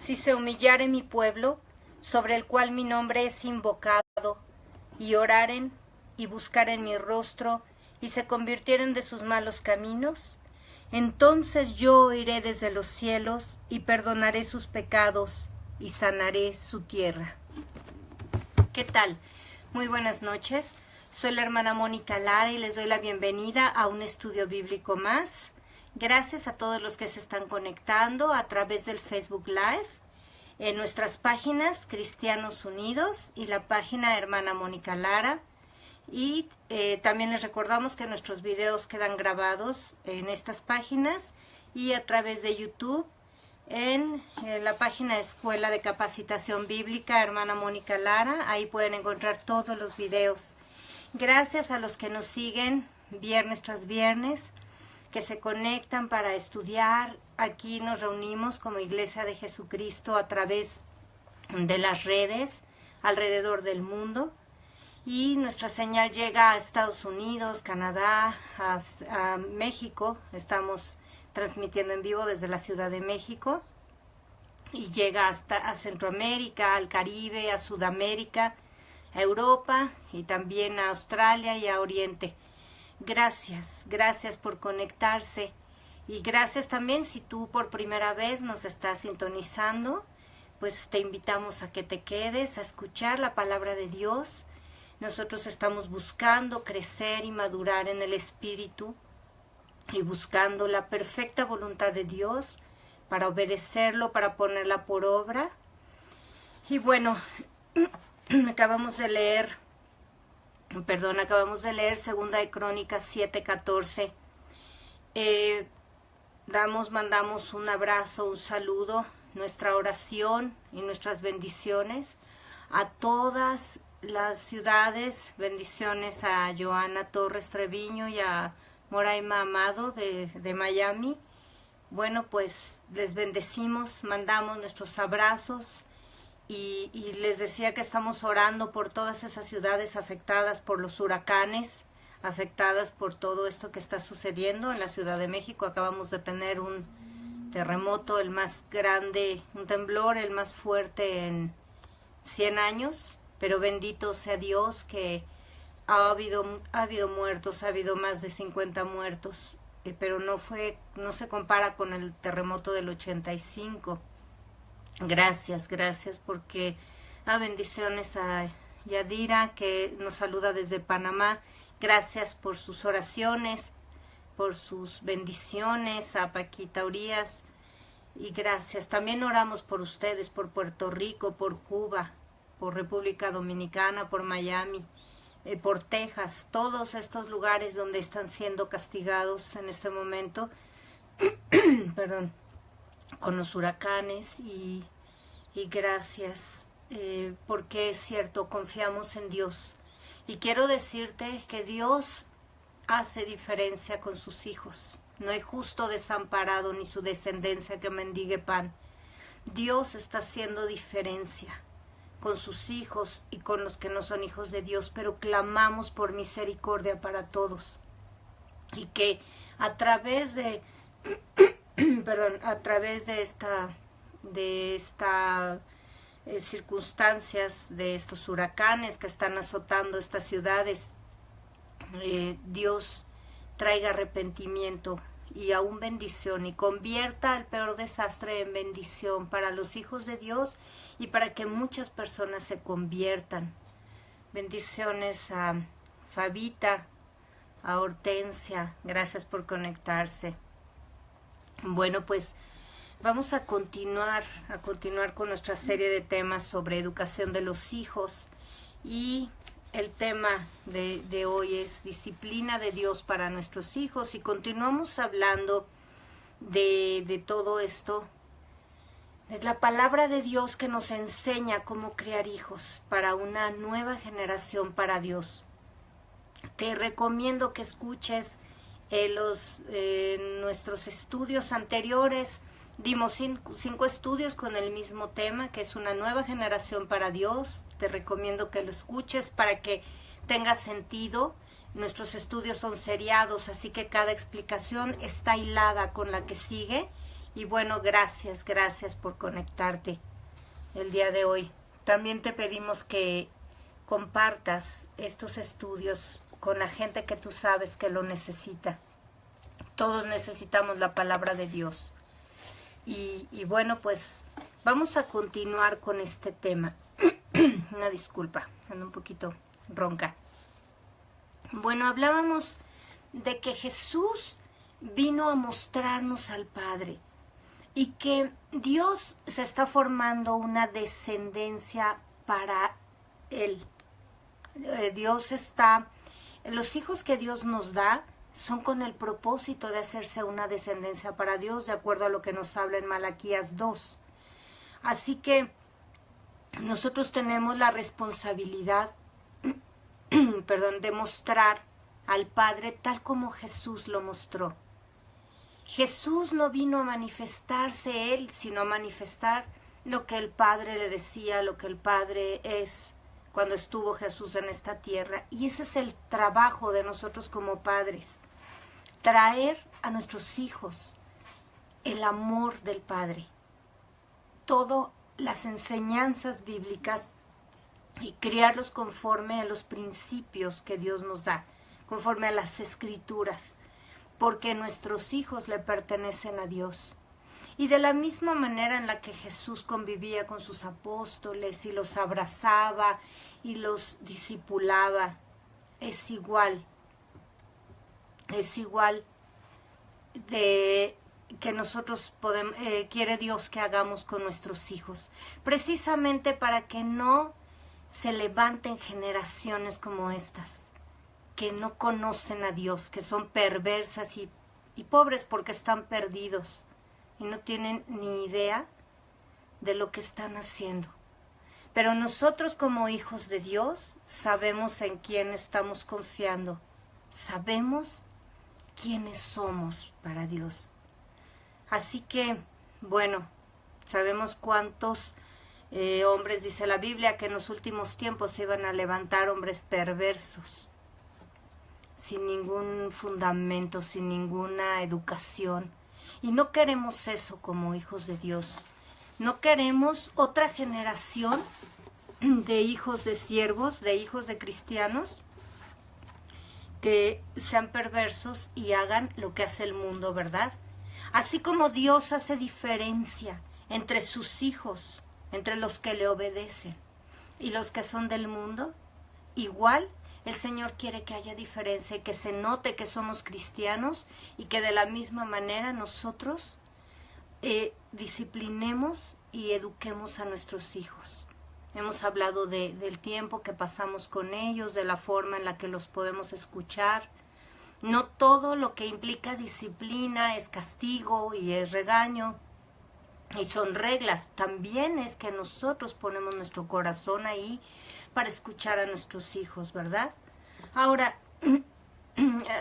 Si se humillare mi pueblo, sobre el cual mi nombre es invocado, y oraren y buscaren mi rostro, y se convirtieren de sus malos caminos, entonces yo oiré desde los cielos, y perdonaré sus pecados, y sanaré su tierra. ¿Qué tal? Muy buenas noches. Soy la hermana Mónica Lara y les doy la bienvenida a un estudio bíblico más. Gracias a todos los que se están conectando a través del Facebook Live, en nuestras páginas Cristianos Unidos y la página Hermana Mónica Lara. Y también les recordamos que nuestros videos quedan grabados en estas páginas y a través de YouTube en la página Escuela de Capacitación Bíblica Hermana Mónica Lara. Ahí pueden encontrar todos los videos. Gracias a los que nos siguen viernes tras viernes, que se conectan para estudiar. Aquí nos reunimos como Iglesia de Jesucristo a través de las redes alrededor del mundo. Y nuestra señal llega a Estados Unidos, Canadá, a México. Estamos transmitiendo en vivo desde la Ciudad de México. Y llega hasta a Centroamérica, al Caribe, a Sudamérica, a Europa y también a Australia y a Oriente. Gracias, gracias por conectarse. Y gracias también si tú por primera vez nos estás sintonizando, pues te invitamos a que te quedes a escuchar la palabra de Dios. Nosotros estamos buscando crecer y madurar en el Espíritu y buscando la perfecta voluntad de Dios para obedecerlo, para ponerla por obra. Y bueno, acabamos de leer Segunda de Crónicas 7:14. Mandamos un abrazo, un saludo, nuestra oración y nuestras bendiciones a todas las ciudades. Bendiciones a Joana Torres Treviño y a Moraima Amado de Miami. Bueno, pues les bendecimos, mandamos nuestros abrazos y les decía que estamos orando por todas esas ciudades afectadas por los huracanes, afectadas por todo esto que está sucediendo en la Ciudad de México. Acabamos de tener un terremoto, el más grande, un temblor, el más fuerte en 100 años, pero bendito sea Dios que ha habido muertos, ha habido más de 50 muertos, pero no se compara con el terremoto del 85. Gracias porque bendiciones a Yadira que nos saluda desde Panamá. Gracias por sus oraciones, por sus bendiciones, a Paquita Urias. Y gracias. También oramos por ustedes, por Puerto Rico, por Cuba, por República Dominicana, por Miami, por Texas, todos estos lugares donde están siendo castigados en este momento, perdón, con los huracanes y gracias, porque es cierto, confiamos en Dios. Y quiero decirte que Dios hace diferencia con sus hijos. No hay justo desamparado ni su descendencia que mendigue pan. Dios está haciendo diferencia con sus hijos y con los que no son hijos de Dios, pero clamamos por misericordia para todos. Y que a través de circunstancias, de estos huracanes que están azotando estas ciudades, Dios traiga arrepentimiento y aún bendición y convierta el peor desastre en bendición para los hijos de Dios y para que muchas personas se conviertan. Bendiciones a Fabita, a Hortensia, gracias por conectarse. Bueno, pues vamos a continuar con nuestra serie de temas sobre educación de los hijos y el tema de hoy es disciplina de Dios para nuestros hijos y continuamos hablando de todo esto, de la palabra de Dios que nos enseña cómo criar hijos para una nueva generación para Dios. Te recomiendo que escuches nuestros estudios anteriores. Dimos 5 estudios con el mismo tema, que es una nueva generación para Dios. Te recomiendo que lo escuches para que tenga sentido. Nuestros estudios son seriados, así que cada explicación está hilada con la que sigue Y bueno, gracias por conectarte el día de hoy. También te pedimos que compartas estos estudios con la gente que tú sabes que lo necesita. Todos necesitamos la palabra de Dios. Y bueno, pues vamos a continuar con este tema. Una disculpa, ando un poquito ronca. Bueno, hablábamos de que Jesús vino a mostrarnos al Padre y que Dios se está formando una descendencia para Él. Los hijos que Dios nos da son con el propósito de hacerse una descendencia para Dios, de acuerdo a lo que nos habla en Malaquías 2. Así que nosotros tenemos la responsabilidad de mostrar al Padre tal como Jesús lo mostró. Jesús no vino a manifestarse Él, sino a manifestar lo que el Padre le decía, lo que el Padre es cuando estuvo Jesús en esta tierra. Y ese es el trabajo de nosotros como padres, traer a nuestros hijos el amor del Padre, todas las enseñanzas bíblicas y criarlos conforme a los principios que Dios nos da, conforme a las Escrituras, porque nuestros hijos le pertenecen a Dios. Y de la misma manera en la que Jesús convivía con sus apóstoles y los abrazaba y los discipulaba, es igual de que nosotros quiere Dios que hagamos con nuestros hijos, precisamente para que no se levanten generaciones como estas, que no conocen a Dios, que son perversas y pobres porque están perdidos y no tienen ni idea de lo que están haciendo. Pero nosotros como hijos de Dios sabemos en quién estamos confiando, sabemos quiénes somos para Dios. Así que, bueno, sabemos cuántos hombres, dice la Biblia, que en los últimos tiempos se iban a levantar hombres perversos, sin ningún fundamento, sin ninguna educación. Y no queremos eso como hijos de Dios. No queremos otra generación de hijos de siervos, de hijos de cristianos, que sean perversos y hagan lo que hace el mundo, ¿verdad? Así como Dios hace diferencia entre sus hijos, entre los que le obedecen y los que son del mundo, igual el Señor quiere que haya diferencia y que se note que somos cristianos y que de la misma manera nosotros disciplinemos y eduquemos a nuestros hijos. Hemos hablado del tiempo que pasamos con ellos, de la forma en la que los podemos escuchar. No todo lo que implica disciplina es castigo y es regaño y son reglas. También es que nosotros ponemos nuestro corazón ahí para escuchar a nuestros hijos, ¿verdad? Ahora,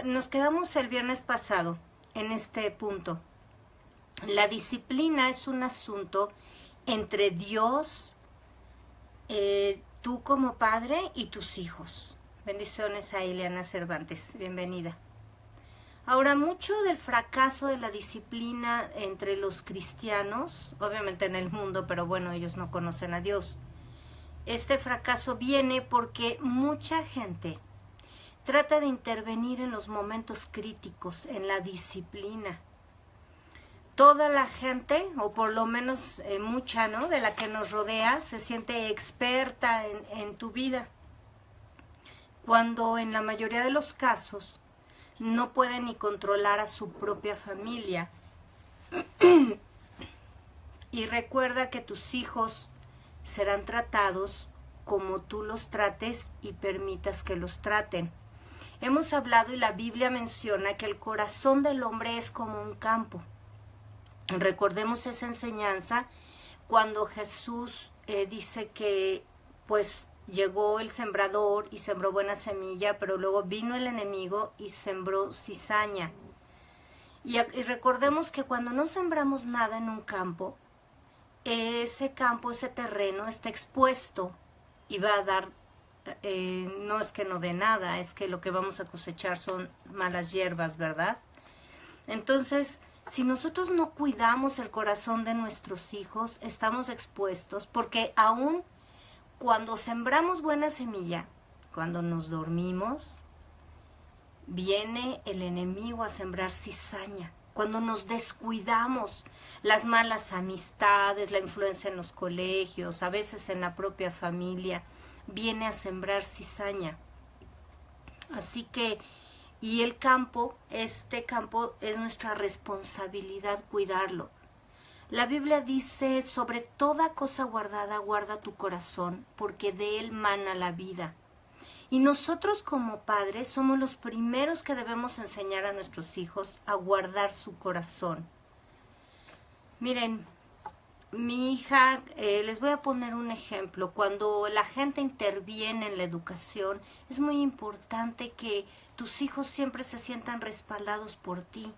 nos quedamos el viernes pasado en este punto. La disciplina es un asunto entre Dios, tú como padre y tus hijos. Bendiciones a Ileana Cervantes, bienvenida. Ahora, mucho del fracaso de la disciplina entre los cristianos, obviamente en el mundo, pero bueno, ellos no conocen a Dios. Este fracaso viene porque mucha gente trata de intervenir en los momentos críticos, en la disciplina. Toda la gente, o por lo menos mucha, ¿no?, de la que nos rodea, se siente experta en tu vida, cuando en la mayoría de los casos no puede ni controlar a su propia familia. Y recuerda que tus hijos serán tratados como tú los trates y permitas que los traten. Hemos hablado y la Biblia menciona que el corazón del hombre es como un campo. Recordemos esa enseñanza cuando Jesús dice que pues llegó el sembrador y sembró buena semilla, pero luego vino el enemigo y sembró cizaña. Y recordemos que cuando no sembramos nada en un campo, ese campo, ese terreno está expuesto y va a dar, no es que no dé nada, es que lo que vamos a cosechar son malas hierbas, ¿verdad? Entonces, Si nosotros no cuidamos el corazón de nuestros hijos, estamos expuestos, porque aún cuando sembramos buena semilla, cuando nos dormimos, viene el enemigo a sembrar cizaña. Cuando nos descuidamos, las malas amistades, la influencia en los colegios, a veces en la propia familia, viene a sembrar cizaña. Así que, y el campo, este campo es nuestra responsabilidad cuidarlo. La Biblia dice, sobre toda cosa guardada, guarda tu corazón, porque de él mana la vida. Y nosotros como padres somos los primeros que debemos enseñar a nuestros hijos a guardar su corazón. Miren, mi hija, les voy a poner un ejemplo. Cuando la gente interviene en la educación, es muy importante que tus hijos siempre se sientan respaldados por ti.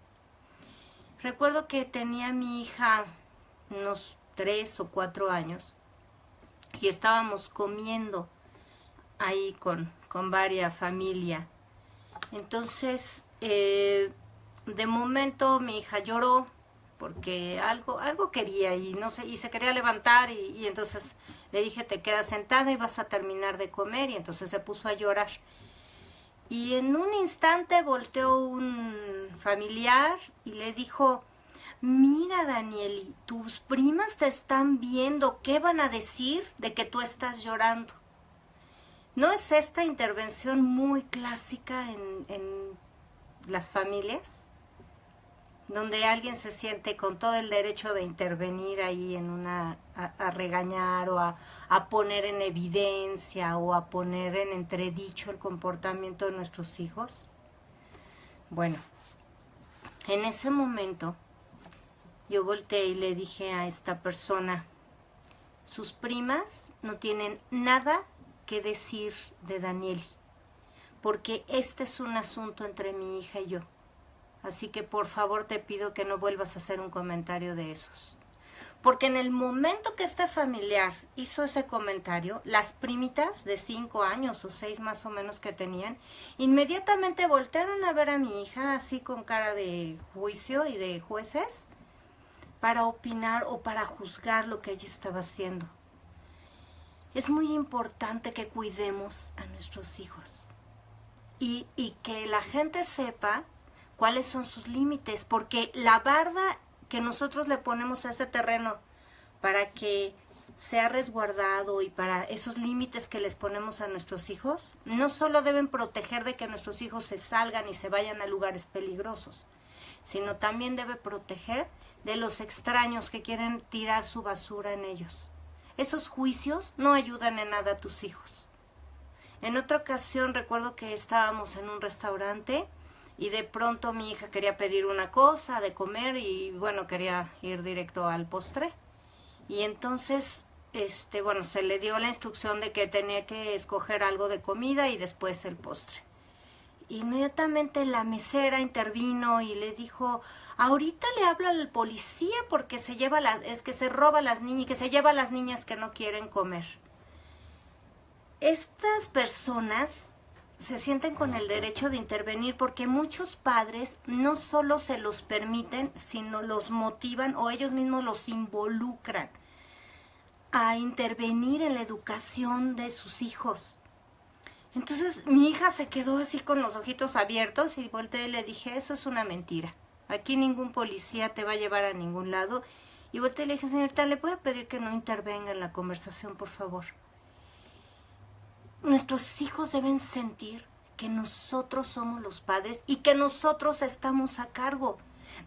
Recuerdo que tenía mi hija unos 3 o 4 años y estábamos comiendo ahí con varias familia. Entonces, de momento mi hija lloró porque algo quería y no sé, y se quería levantar y entonces le dije, te quedas sentada y vas a terminar de comer, y entonces se puso a llorar. Y en un instante volteó un familiar y le dijo, mira Danieli, tus primas te están viendo, ¿qué van a decir de que tú estás llorando? ¿No es esta intervención muy clásica en las familias? Donde alguien se siente con todo el derecho de intervenir ahí a regañar o a poner en evidencia o a poner en entredicho el comportamiento de nuestros hijos. Bueno, en ese momento yo volteé y le dije a esta persona, sus primas no tienen nada que decir de Danieli, porque este es un asunto entre mi hija y yo. Así que por favor te pido que no vuelvas a hacer un comentario de esos. Porque en el momento que este familiar hizo ese comentario, las primitas de 5 años o 6 más o menos que tenían, inmediatamente voltearon a ver a mi hija así con cara de juicio y de jueces para opinar o para juzgar lo que ella estaba haciendo. Es muy importante que cuidemos a nuestros hijos y que la gente sepa cuáles son sus límites, porque la barda que nosotros le ponemos a ese terreno para que sea resguardado y para esos límites que les ponemos a nuestros hijos, no solo deben proteger de que nuestros hijos se salgan y se vayan a lugares peligrosos, sino también debe proteger de los extraños que quieren tirar su basura en ellos. Esos juicios no ayudan en nada a tus hijos. En otra ocasión recuerdo que estábamos en un restaurante y de pronto mi hija quería pedir una cosa de comer y bueno, quería ir directo al postre. Y entonces, se le dio la instrucción de que tenía que escoger algo de comida y después el postre. Inmediatamente la mesera intervino y le dijo, ahorita le habla al policía porque se roba a las niñas y que se lleva a las niñas que no quieren comer. Estas personas se sienten con el derecho de intervenir porque muchos padres no solo se los permiten, sino los motivan o ellos mismos los involucran a intervenir en la educación de sus hijos. Entonces mi hija se quedó así con los ojitos abiertos y volteé y le dije, eso es una mentira. Aquí ningún policía te va a llevar a ningún lado. Y volteé y le dije, señorita, ¿le puedo pedir que no intervenga en la conversación, por favor? Nuestros hijos deben sentir que nosotros somos los padres y que nosotros estamos a cargo.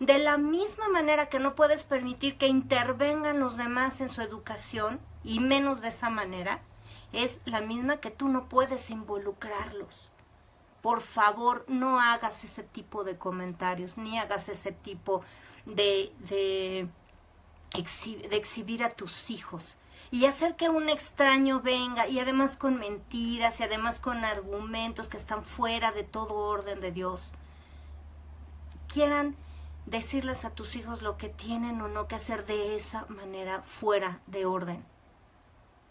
De la misma manera que no puedes permitir que intervengan los demás en su educación, y menos de esa manera, es la misma que tú no puedes involucrarlos. Por favor, no hagas ese tipo de comentarios, ni hagas ese tipo de exhibir a tus hijos. Y hacer que un extraño venga, y además con mentiras, y además con argumentos que están fuera de todo orden de Dios. Quieran decirles a tus hijos lo que tienen o no que hacer de esa manera fuera de orden.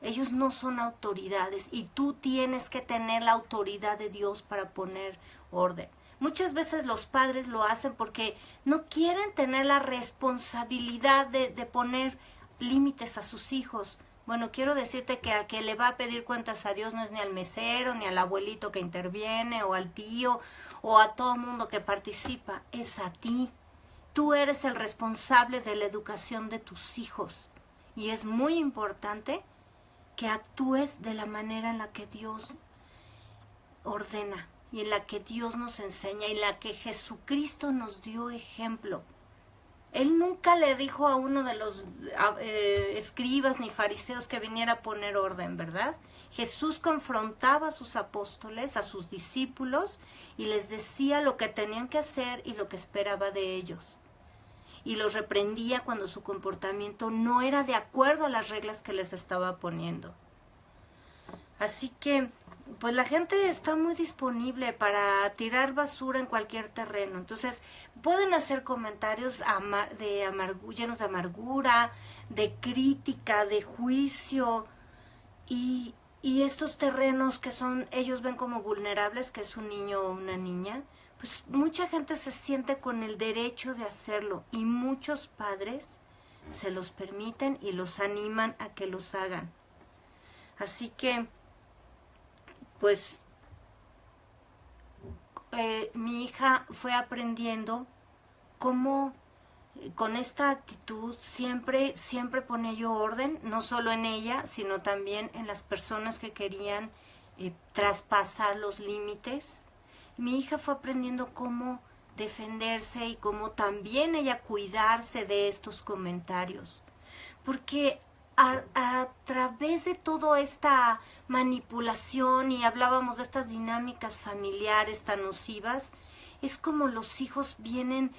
Ellos no son autoridades y tú tienes que tener la autoridad de Dios para poner orden. Muchas veces los padres lo hacen porque no quieren tener la responsabilidad de poner límites a sus hijos. Bueno, quiero decirte que al que le va a pedir cuentas a Dios no es ni al mesero, ni al abuelito que interviene, o al tío, o a todo mundo que participa, es a ti. Tú eres el responsable de la educación de tus hijos. Y es muy importante que actúes de la manera en la que Dios ordena y en la que Dios nos enseña y en la que Jesucristo nos dio ejemplo. Él nunca le dijo a uno de los escribas ni fariseos que viniera a poner orden, ¿verdad? Jesús confrontaba a sus apóstoles, a sus discípulos, y les decía lo que tenían que hacer y lo que esperaba de ellos. Y los reprendía cuando su comportamiento no era de acuerdo a las reglas que les estaba poniendo. Así que, pues la gente está muy disponible para tirar basura en cualquier terreno. Entonces, pueden hacer comentarios llenos de amargura, de crítica, de juicio, y estos terrenos que ellos ven como vulnerables, que es un niño o una niña, pues mucha gente se siente con el derecho de hacerlo, y muchos padres se los permiten y los animan a que los hagan. Así que, pues, mi hija fue aprendiendo cómo con esta actitud siempre ponía yo orden, no solo en ella, sino también en las personas que querían traspasar los límites. Mi hija fue aprendiendo cómo defenderse y cómo también ella cuidarse de estos comentarios. Porque a través de toda esta manipulación, y hablábamos de estas dinámicas familiares tan nocivas, es como los hijos vienen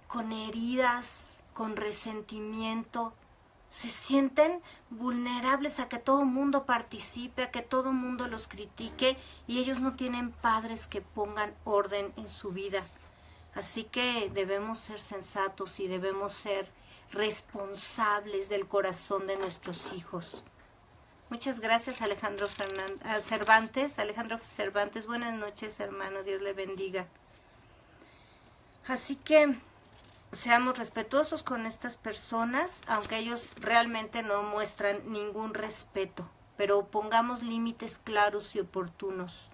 con heridas, con resentimiento, se sienten vulnerables a que todo el mundo participe, a que todo el mundo los critique, y ellos no tienen padres que pongan orden en su vida. Así que debemos ser sensatos y debemos ser responsables del corazón de nuestros hijos. Muchas gracias, Alejandro Cervantes. Buenas noches, hermano. Dios le bendiga. Así que seamos respetuosos con estas personas, aunque ellos realmente no muestran ningún respeto, pero pongamos límites claros y oportunos.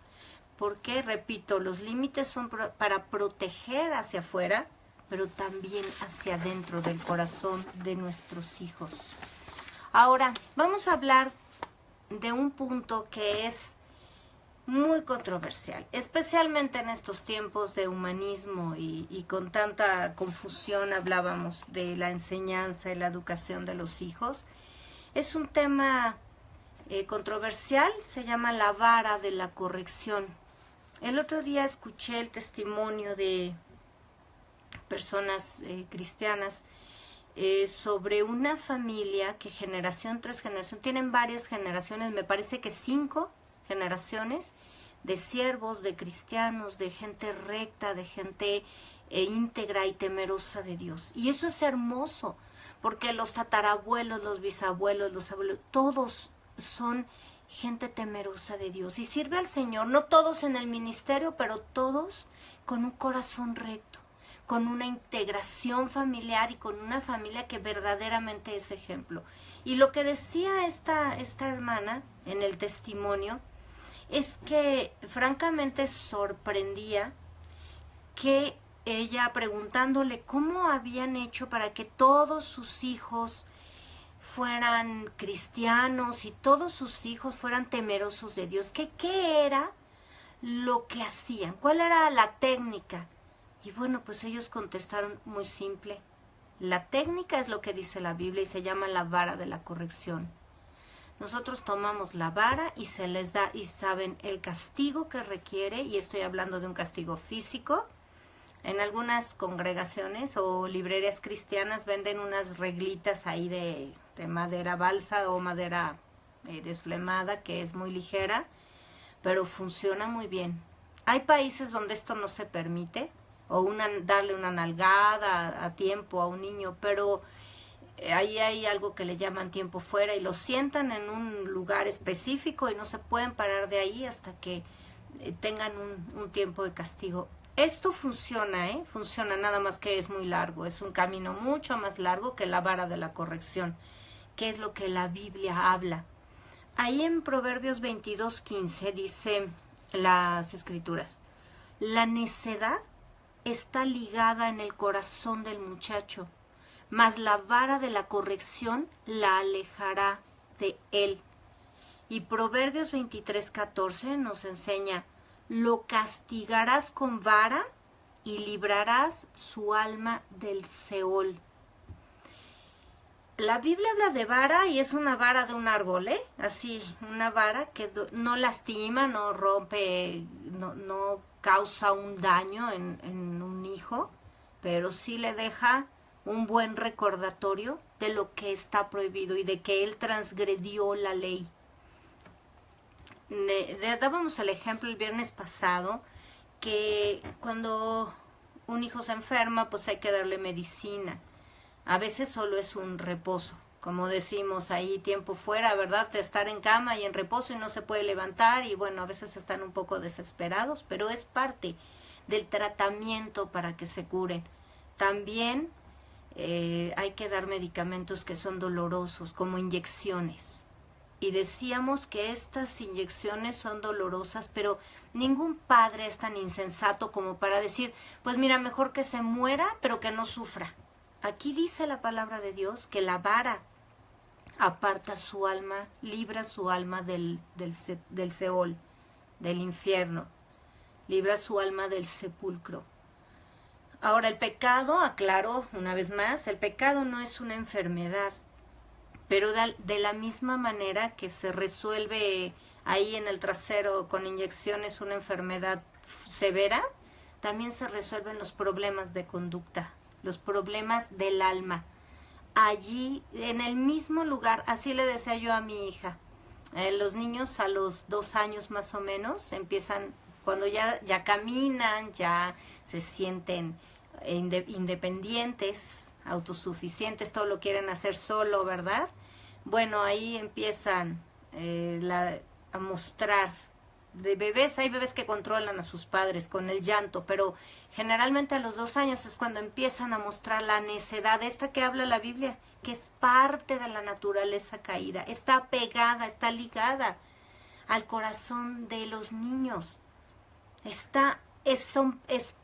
Porque, repito, los límites son para proteger hacia afuera, pero también hacia adentro del corazón de nuestros hijos. Ahora, vamos a hablar de un punto que es muy controversial, especialmente en estos tiempos de humanismo y con tanta confusión. Hablábamos de la enseñanza y la educación de los hijos. Es un tema controversial, se llama la vara de la corrección. El otro día escuché el testimonio de personas cristianas sobre una familia que generación tras generación, tienen varias generaciones, me parece que 5 generaciones de siervos, de cristianos, de gente recta, de gente íntegra y temerosa de Dios. Y eso es hermoso, porque los tatarabuelos, los bisabuelos, los abuelos, todos son gente temerosa de Dios y sirve al Señor, no todos en el ministerio, pero todos con un corazón recto, con una integración familiar y con una familia que verdaderamente es ejemplo. Y lo que decía esta hermana en el testimonio es que francamente sorprendía que ella, preguntándole cómo habían hecho para que todos sus hijos fueran cristianos y todos sus hijos fueran temerosos de Dios, que qué era lo que hacían, cuál era la técnica. Y bueno, pues ellos contestaron muy simple: la técnica es lo que dice la Biblia y se llama la vara de la corrección. Nosotros tomamos la vara y se les da, y saben el castigo que requiere, y estoy hablando de un castigo físico. En algunas congregaciones o librerías cristianas venden unas reglitas ahí de madera balsa o madera desflemada, que es muy ligera, pero funciona muy bien. Hay países donde esto no se permite, o darle una nalgada a tiempo a un niño, pero ahí hay algo que le llaman tiempo fuera y lo sientan en un lugar específico y no se pueden parar de ahí hasta que tengan un tiempo de castigo. Esto funciona, funciona, nada más que es muy largo, es un camino mucho más largo que la vara de la corrección, que es lo que la Biblia habla. Ahí en Proverbios 22:15 dice las escrituras: la necedad está ligada en el corazón del muchacho, mas la vara de la corrección la alejará de él. Y Proverbios 23:14 nos enseña: lo castigarás con vara y librarás su alma del Seol. La Biblia habla de vara y es una vara de un árbol, así, una vara que no lastima, no rompe, no causa un daño en un hijo, pero sí le deja un buen recordatorio de lo que está prohibido y de que él transgredió la ley. Dábamos el ejemplo el viernes pasado que cuando un hijo se enferma, pues hay que darle medicina. A veces solo es un reposo, como decimos ahí, tiempo fuera, ¿verdad? De estar en cama y en reposo y no se puede levantar, y bueno, a veces están un poco desesperados, pero es parte del tratamiento para que se curen. También hay que dar medicamentos que son dolorosos, como inyecciones. Y decíamos que estas inyecciones son dolorosas, pero ningún padre es tan insensato como para decir, pues mira, mejor que se muera, pero que no sufra. Aquí dice la palabra de Dios que la vara aparta su alma, libra su alma del Seol, del infierno, libra su alma del sepulcro. Ahora, el pecado, aclaro una vez más, el pecado no es una enfermedad, pero de la misma manera que se resuelve ahí en el trasero con inyecciones una enfermedad severa, también se resuelven los problemas de conducta, los problemas del alma. Allí, en el mismo lugar, así le decía yo a mi hija, los niños a los 2 años más o menos empiezan, cuando ya caminan, ya se sienten independientes, autosuficientes, todo lo quieren hacer solo, ¿verdad? Bueno, ahí empiezan a mostrar. De bebés, hay bebés que controlan a sus padres con el llanto, pero generalmente a los 2 años es cuando empiezan a mostrar la necedad, esta que habla la Biblia, que es parte de la naturaleza caída, está pegada, está ligada al corazón de los niños, es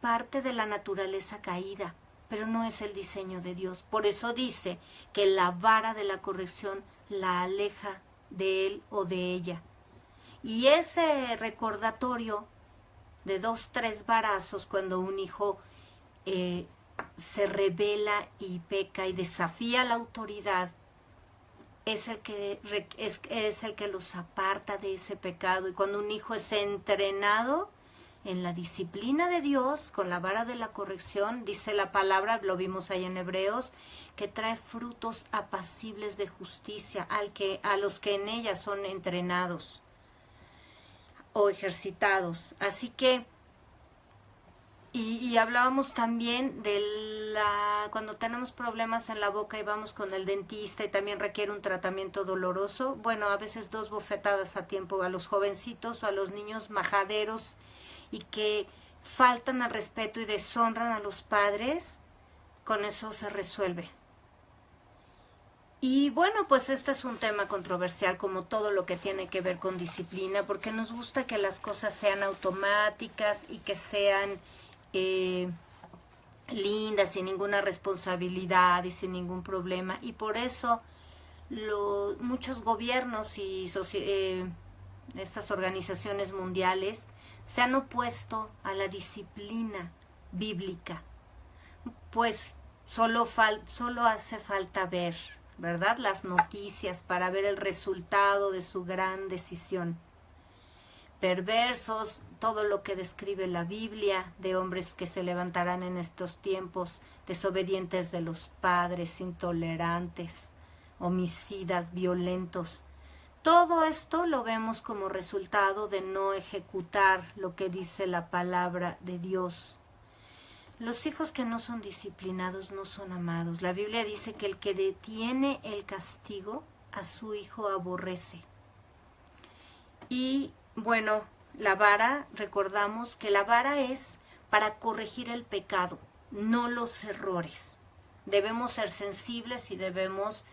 parte de la naturaleza caída, pero no es el diseño de Dios. Por eso dice que la vara de la corrección la aleja de él o de ella. Y ese recordatorio de 2, 3 varazos cuando un hijo se rebela y peca y desafía la autoridad, es el que los aparta de ese pecado. Y cuando un hijo es entrenado en la disciplina de Dios, con la vara de la corrección, dice la palabra, lo vimos ahí en Hebreos, que trae frutos apacibles de justicia a los que en ella son entrenados o ejercitados. Así que, y hablábamos también de cuando tenemos problemas en la boca y vamos con el dentista y también requiere un tratamiento doloroso, bueno, a veces 2 bofetadas a tiempo a los jovencitos o a los niños majaderos y que faltan al respeto y deshonran a los padres, con eso se resuelve. Y bueno, pues este es un tema controversial, como todo lo que tiene que ver con disciplina, porque nos gusta que las cosas sean automáticas y que sean lindas, sin ninguna responsabilidad y sin ningún problema. Y por eso muchos gobiernos y estas organizaciones mundiales se han opuesto a la disciplina bíblica, pues solo hace falta ver, ¿verdad?, las noticias para ver el resultado de su gran decisión. Perversos, todo lo que describe la Biblia, de hombres que se levantarán en estos tiempos, desobedientes de los padres, intolerantes, homicidas, violentos. Todo esto lo vemos como resultado de no ejecutar lo que dice la palabra de Dios. Los hijos que no son disciplinados no son amados. La Biblia dice que el que detiene el castigo a su hijo aborrece. Y bueno, la vara, recordamos que la vara es para corregir el pecado, no los errores. Debemos ser sensibles y debemos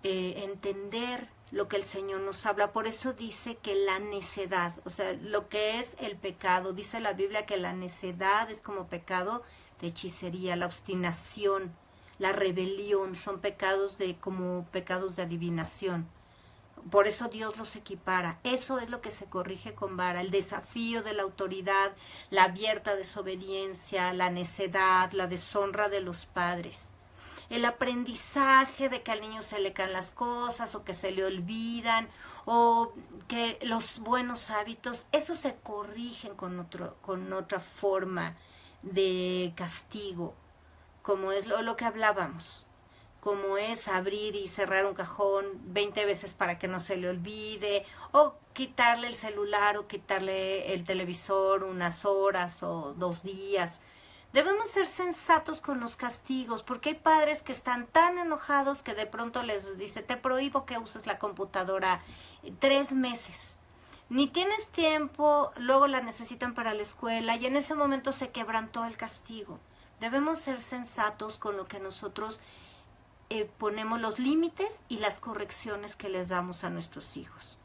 entender lo que el Señor nos habla. Por eso dice que la necedad, o sea, lo que es el pecado, dice la Biblia que la necedad es como pecado de hechicería, la obstinación, la rebelión, son pecados como pecados de adivinación. Por eso Dios los equipara. Eso es lo que se corrige con vara, el desafío de la autoridad, la abierta desobediencia, la necedad, la deshonra de los padres. El aprendizaje de que al niño se le caen las cosas o que se le olvidan o que los buenos hábitos, eso se corrigen con otra forma de castigo, como es lo que hablábamos, como es abrir y cerrar un cajón 20 veces para que no se le olvide, o quitarle el celular o quitarle el televisor unas horas o 2 días. Debemos ser sensatos con los castigos, porque hay padres que están tan enojados que de pronto les dice, te prohíbo que uses la computadora 3 meses. Ni tienes tiempo, luego la necesitan para la escuela y en ese momento se quebrantó el castigo. Debemos ser sensatos con lo que nosotros ponemos los límites y las correcciones que les damos a nuestros hijos.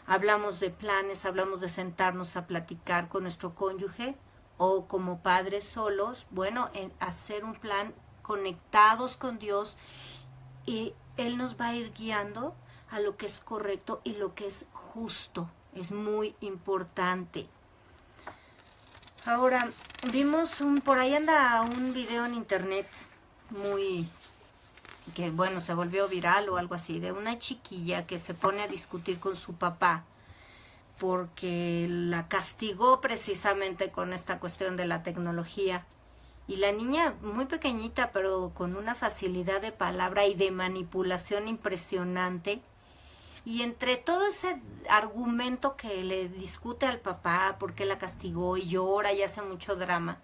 Hablamos de planes, hablamos de sentarnos a platicar con nuestro cónyuge, o como padres solos, bueno, hacer un plan conectados con Dios y Él nos va a ir guiando a lo que es correcto y lo que es justo. Es muy importante. Ahora, por ahí anda un video en internet que bueno, se volvió viral o algo así, de una chiquilla que se pone a discutir con su papá porque la castigó precisamente con esta cuestión de la tecnología. Y la niña, muy pequeñita, pero con una facilidad de palabra y de manipulación impresionante. Y entre todo ese argumento que le discute al papá, por qué la castigó, y llora y hace mucho drama,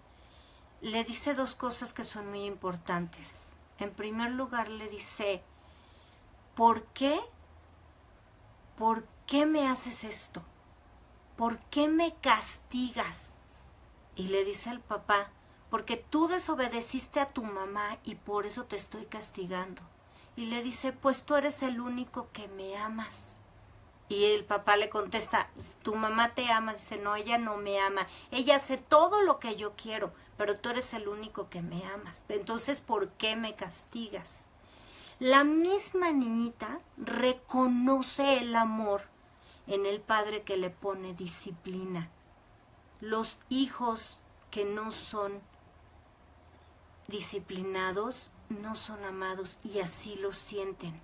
le dice 2 cosas que son muy importantes. En primer lugar, le dice, ¿por qué me haces esto? ¿Por qué me castigas? Y le dice al papá, porque tú desobedeciste a tu mamá y por eso te estoy castigando. Y le dice, pues tú eres el único que me amas. Y el papá le contesta, tu mamá te ama. Dice, no, ella no me ama. Ella hace todo lo que yo quiero, pero tú eres el único que me amas. Entonces, ¿por qué me castigas? La misma niñita reconoce el amor en el padre que le pone disciplina. Los hijos que no son disciplinados no son amados y así lo sienten.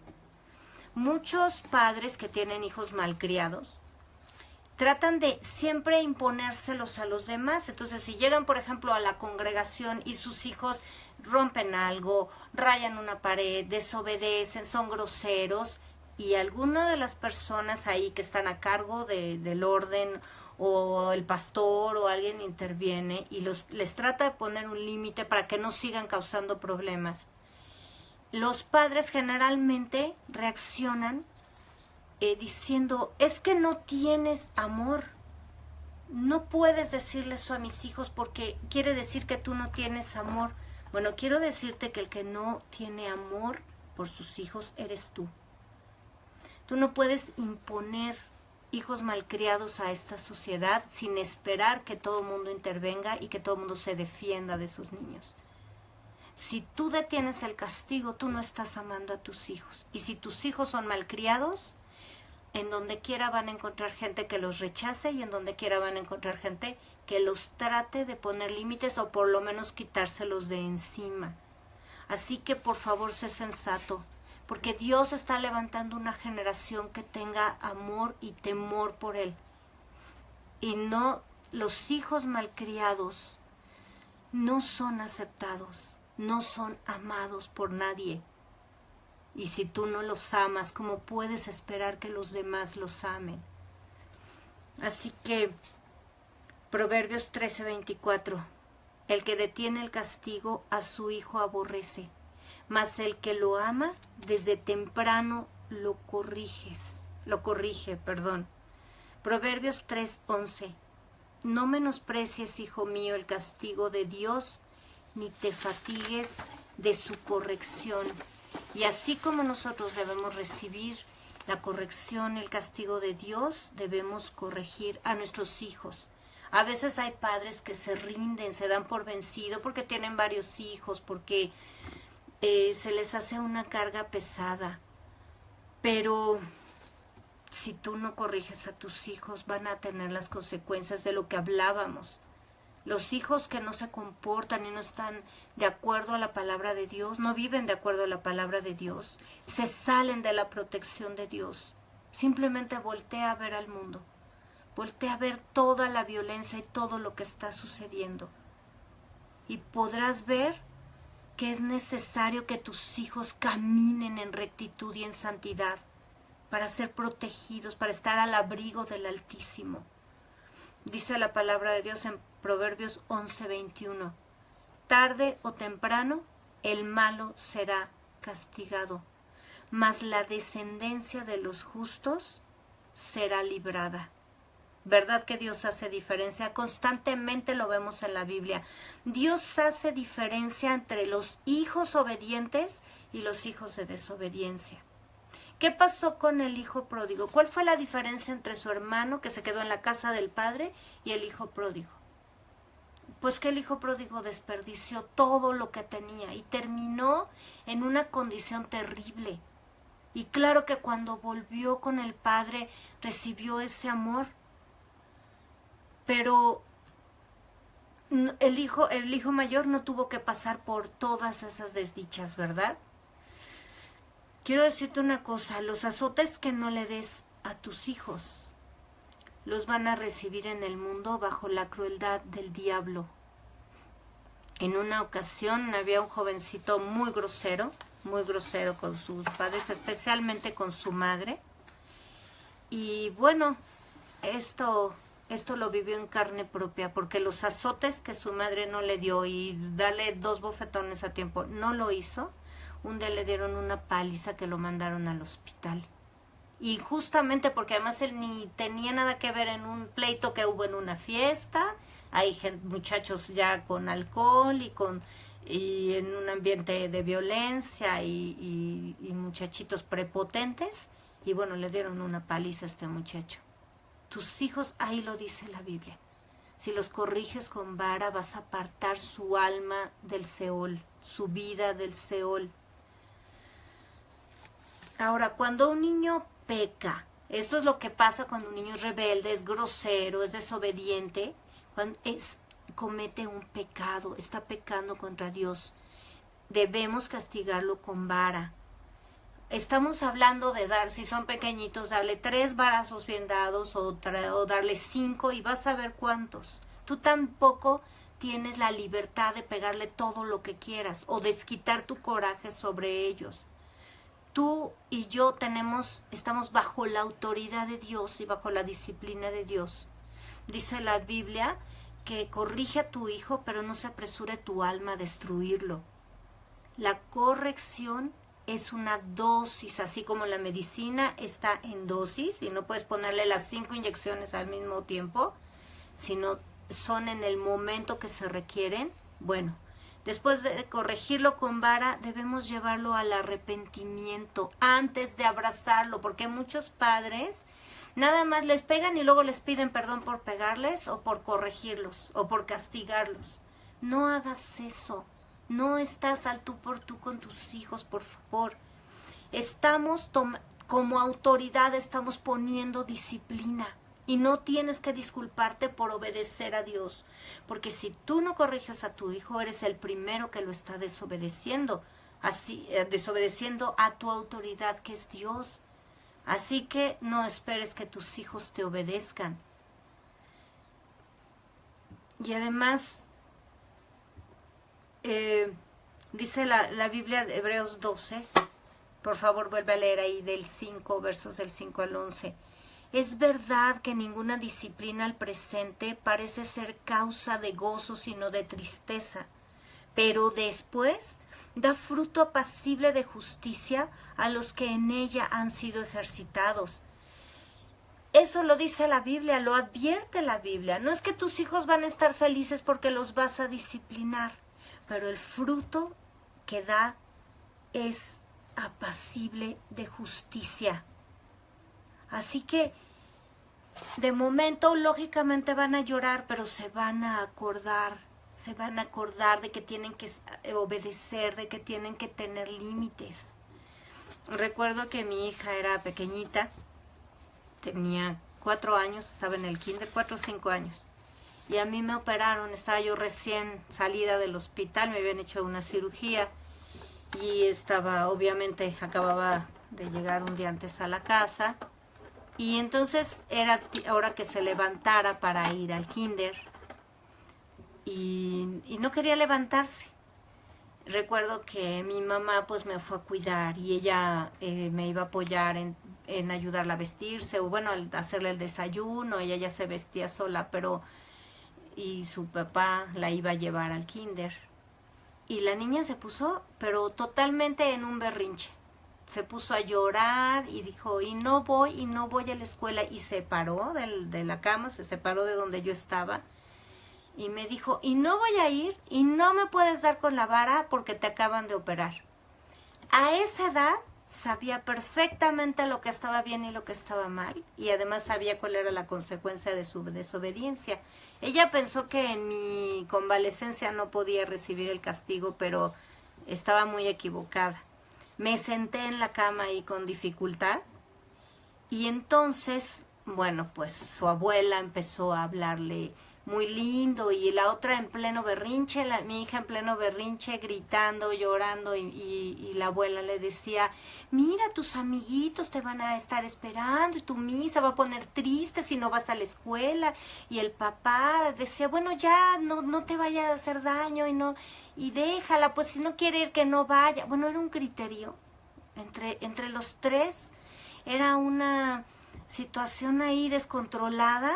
Muchos padres que tienen hijos malcriados tratan de siempre imponérselos a los demás. Entonces, si llegan, por ejemplo, a la congregación y sus hijos rompen algo, rayan una pared, desobedecen, son groseros, y alguna de las personas ahí que están a cargo del orden o el pastor o alguien interviene y les trata de poner un límite para que no sigan causando problemas. Los padres generalmente reaccionan diciendo, es que no tienes amor. No puedes decirle eso a mis hijos porque quiere decir que tú no tienes amor. Bueno, quiero decirte que el que no tiene amor por sus hijos eres tú. Tú no puedes imponer hijos malcriados a esta sociedad sin esperar que todo el mundo intervenga y que todo el mundo se defienda de sus niños. Si tú detienes el castigo, tú no estás amando a tus hijos. Y si tus hijos son malcriados, en donde quiera van a encontrar gente que los rechace y en donde quiera van a encontrar gente que los trate de poner límites o por lo menos quitárselos de encima. Así que por favor, sé sensato, porque Dios está levantando una generación que tenga amor y temor por Él. Y no, los hijos malcriados no son aceptados, no son amados por nadie. Y si tú no los amas, ¿cómo puedes esperar que los demás los amen? Así que, Proverbios 13:24, el que detiene el castigo a su hijo aborrece, mas el que lo ama desde temprano lo corrige. Proverbios 3:11, No menosprecies, hijo mío, el castigo de Dios, ni te fatigues de su corrección. Y así como nosotros debemos recibir la corrección, el castigo de Dios, debemos corregir a nuestros hijos. A veces hay padres que se rinden, se dan por vencido porque tienen varios hijos, porque se les hace una carga pesada. Pero si tú no corriges a tus hijos, van a tener las consecuencias de lo que hablábamos. Los hijos que no se comportan y no están de acuerdo a la palabra de Dios, no viven de acuerdo a la palabra de Dios, se salen de la protección de Dios. Simplemente voltea a ver al mundo, voltea a ver toda la violencia y todo lo que está sucediendo. Y podrás ver que es necesario que tus hijos caminen en rectitud y en santidad para ser protegidos, para estar al abrigo del Altísimo. Dice la palabra de Dios en Proverbios 11:21. Tarde o temprano el malo será castigado, mas la descendencia de los justos será librada. ¿Verdad que Dios hace diferencia? Constantemente lo vemos en la Biblia. Dios hace diferencia entre los hijos obedientes y los hijos de desobediencia. ¿Qué pasó con el hijo pródigo? ¿Cuál fue la diferencia entre su hermano que se quedó en la casa del padre y el hijo pródigo? Pues que el hijo pródigo desperdició todo lo que tenía y terminó en una condición terrible. Y claro que cuando volvió con el padre recibió ese amor, pero el hijo mayor no tuvo que pasar por todas esas desdichas, ¿verdad? Quiero decirte una cosa, los azotes que no le des a tus hijos los van a recibir en el mundo bajo la crueldad del diablo. En una ocasión había un jovencito muy grosero con sus padres, especialmente con su madre. Y bueno, esto lo vivió en carne propia, porque los azotes que su madre no le dio y darle 2 bofetones a tiempo, no lo hizo. Un día le dieron una paliza que lo mandaron al hospital. Y justamente porque además él ni tenía nada que ver en un pleito que hubo en una fiesta. Hay muchachos ya con alcohol y en un ambiente de violencia y muchachitos prepotentes. Y bueno, le dieron una paliza a este muchacho. Tus hijos, ahí lo dice la Biblia. Si los corriges con vara, vas a apartar su alma del Seol, su vida del Seol. Ahora, cuando un niño peca, esto es lo que pasa cuando un niño es rebelde, es grosero, es desobediente, cuando comete un pecado, está pecando contra Dios, debemos castigarlo con vara. Estamos hablando de dar, si son pequeñitos, darle 3 varazos bien dados o darle 5 y vas a ver cuántos. Tú tampoco tienes la libertad de pegarle todo lo que quieras o desquitar tu coraje sobre ellos. Tú y yo estamos bajo la autoridad de Dios y bajo la disciplina de Dios. Dice la Biblia que corrige a tu hijo, pero no se apresure tu alma a destruirlo. La corrección es una dosis, así como la medicina está en dosis y no puedes ponerle las 5 inyecciones al mismo tiempo, sino son en el momento que se requieren. Bueno, después de corregirlo con vara, debemos llevarlo al arrepentimiento antes de abrazarlo, porque muchos padres nada más les pegan y luego les piden perdón por pegarles o por corregirlos o por castigarlos. No hagas eso. No estás al tú por tú con tus hijos, por favor. Como autoridad estamos poniendo disciplina. Y no tienes que disculparte por obedecer a Dios. Porque si tú no corriges a tu hijo, eres el primero que lo está desobedeciendo. Desobedeciendo a tu autoridad, que es Dios. Así que no esperes que tus hijos te obedezcan. Y además, dice la Biblia de Hebreos 12, por favor vuelve a leer ahí del 5, versos del 5 al 11. Es verdad que ninguna disciplina al presente parece ser causa de gozo sino de tristeza, pero después da fruto apacible de justicia a los que en ella han sido ejercitados. Eso lo dice la Biblia, lo advierte la Biblia. No es que tus hijos van a estar felices porque los vas a disciplinar, pero el fruto que da es apacible de justicia. Así que de momento lógicamente van a llorar, pero se van a acordar de que tienen que obedecer, de que tienen que tener límites. Recuerdo que mi hija era pequeñita, tenía 4 años, estaba en el kinder, 4 o 5 años. Y a mí me operaron, estaba yo recién salida del hospital, me habían hecho una cirugía y obviamente acababa de llegar un día antes a la casa. Y entonces era hora que se levantara para ir al kinder y no quería levantarse. Recuerdo que mi mamá pues me fue a cuidar y ella me iba a apoyar en ayudarla a vestirse, o bueno, hacerle el desayuno. Ella ya se vestía sola, y su papá la iba a llevar al kinder. Y la niña se puso, pero totalmente en un berrinche. Se puso a llorar y dijo, y no voy a la escuela. Y se paró de la cama, se separó de donde yo estaba. Y me dijo, y no voy a ir, y no me puedes dar con la vara porque te acaban de operar. A esa edad sabía perfectamente lo que estaba bien y lo que estaba mal, y además sabía cuál era la consecuencia de su desobediencia. Ella pensó que en mi convalecencia no podía recibir el castigo, pero estaba muy equivocada. Me senté en la cama ahí con dificultad, y entonces, bueno, pues su abuela empezó a hablarle muy lindo, y la otra en pleno berrinche, mi hija en pleno berrinche, gritando, llorando, y la abuela le decía, mira, tus amiguitos te van a estar esperando, y tu misa va a poner triste si no vas a la escuela. Y el papá decía, bueno, ya, no te vaya a hacer daño, y déjala, pues si no quiere ir, que no vaya. Bueno, era un criterio entre los tres, era una situación ahí descontrolada,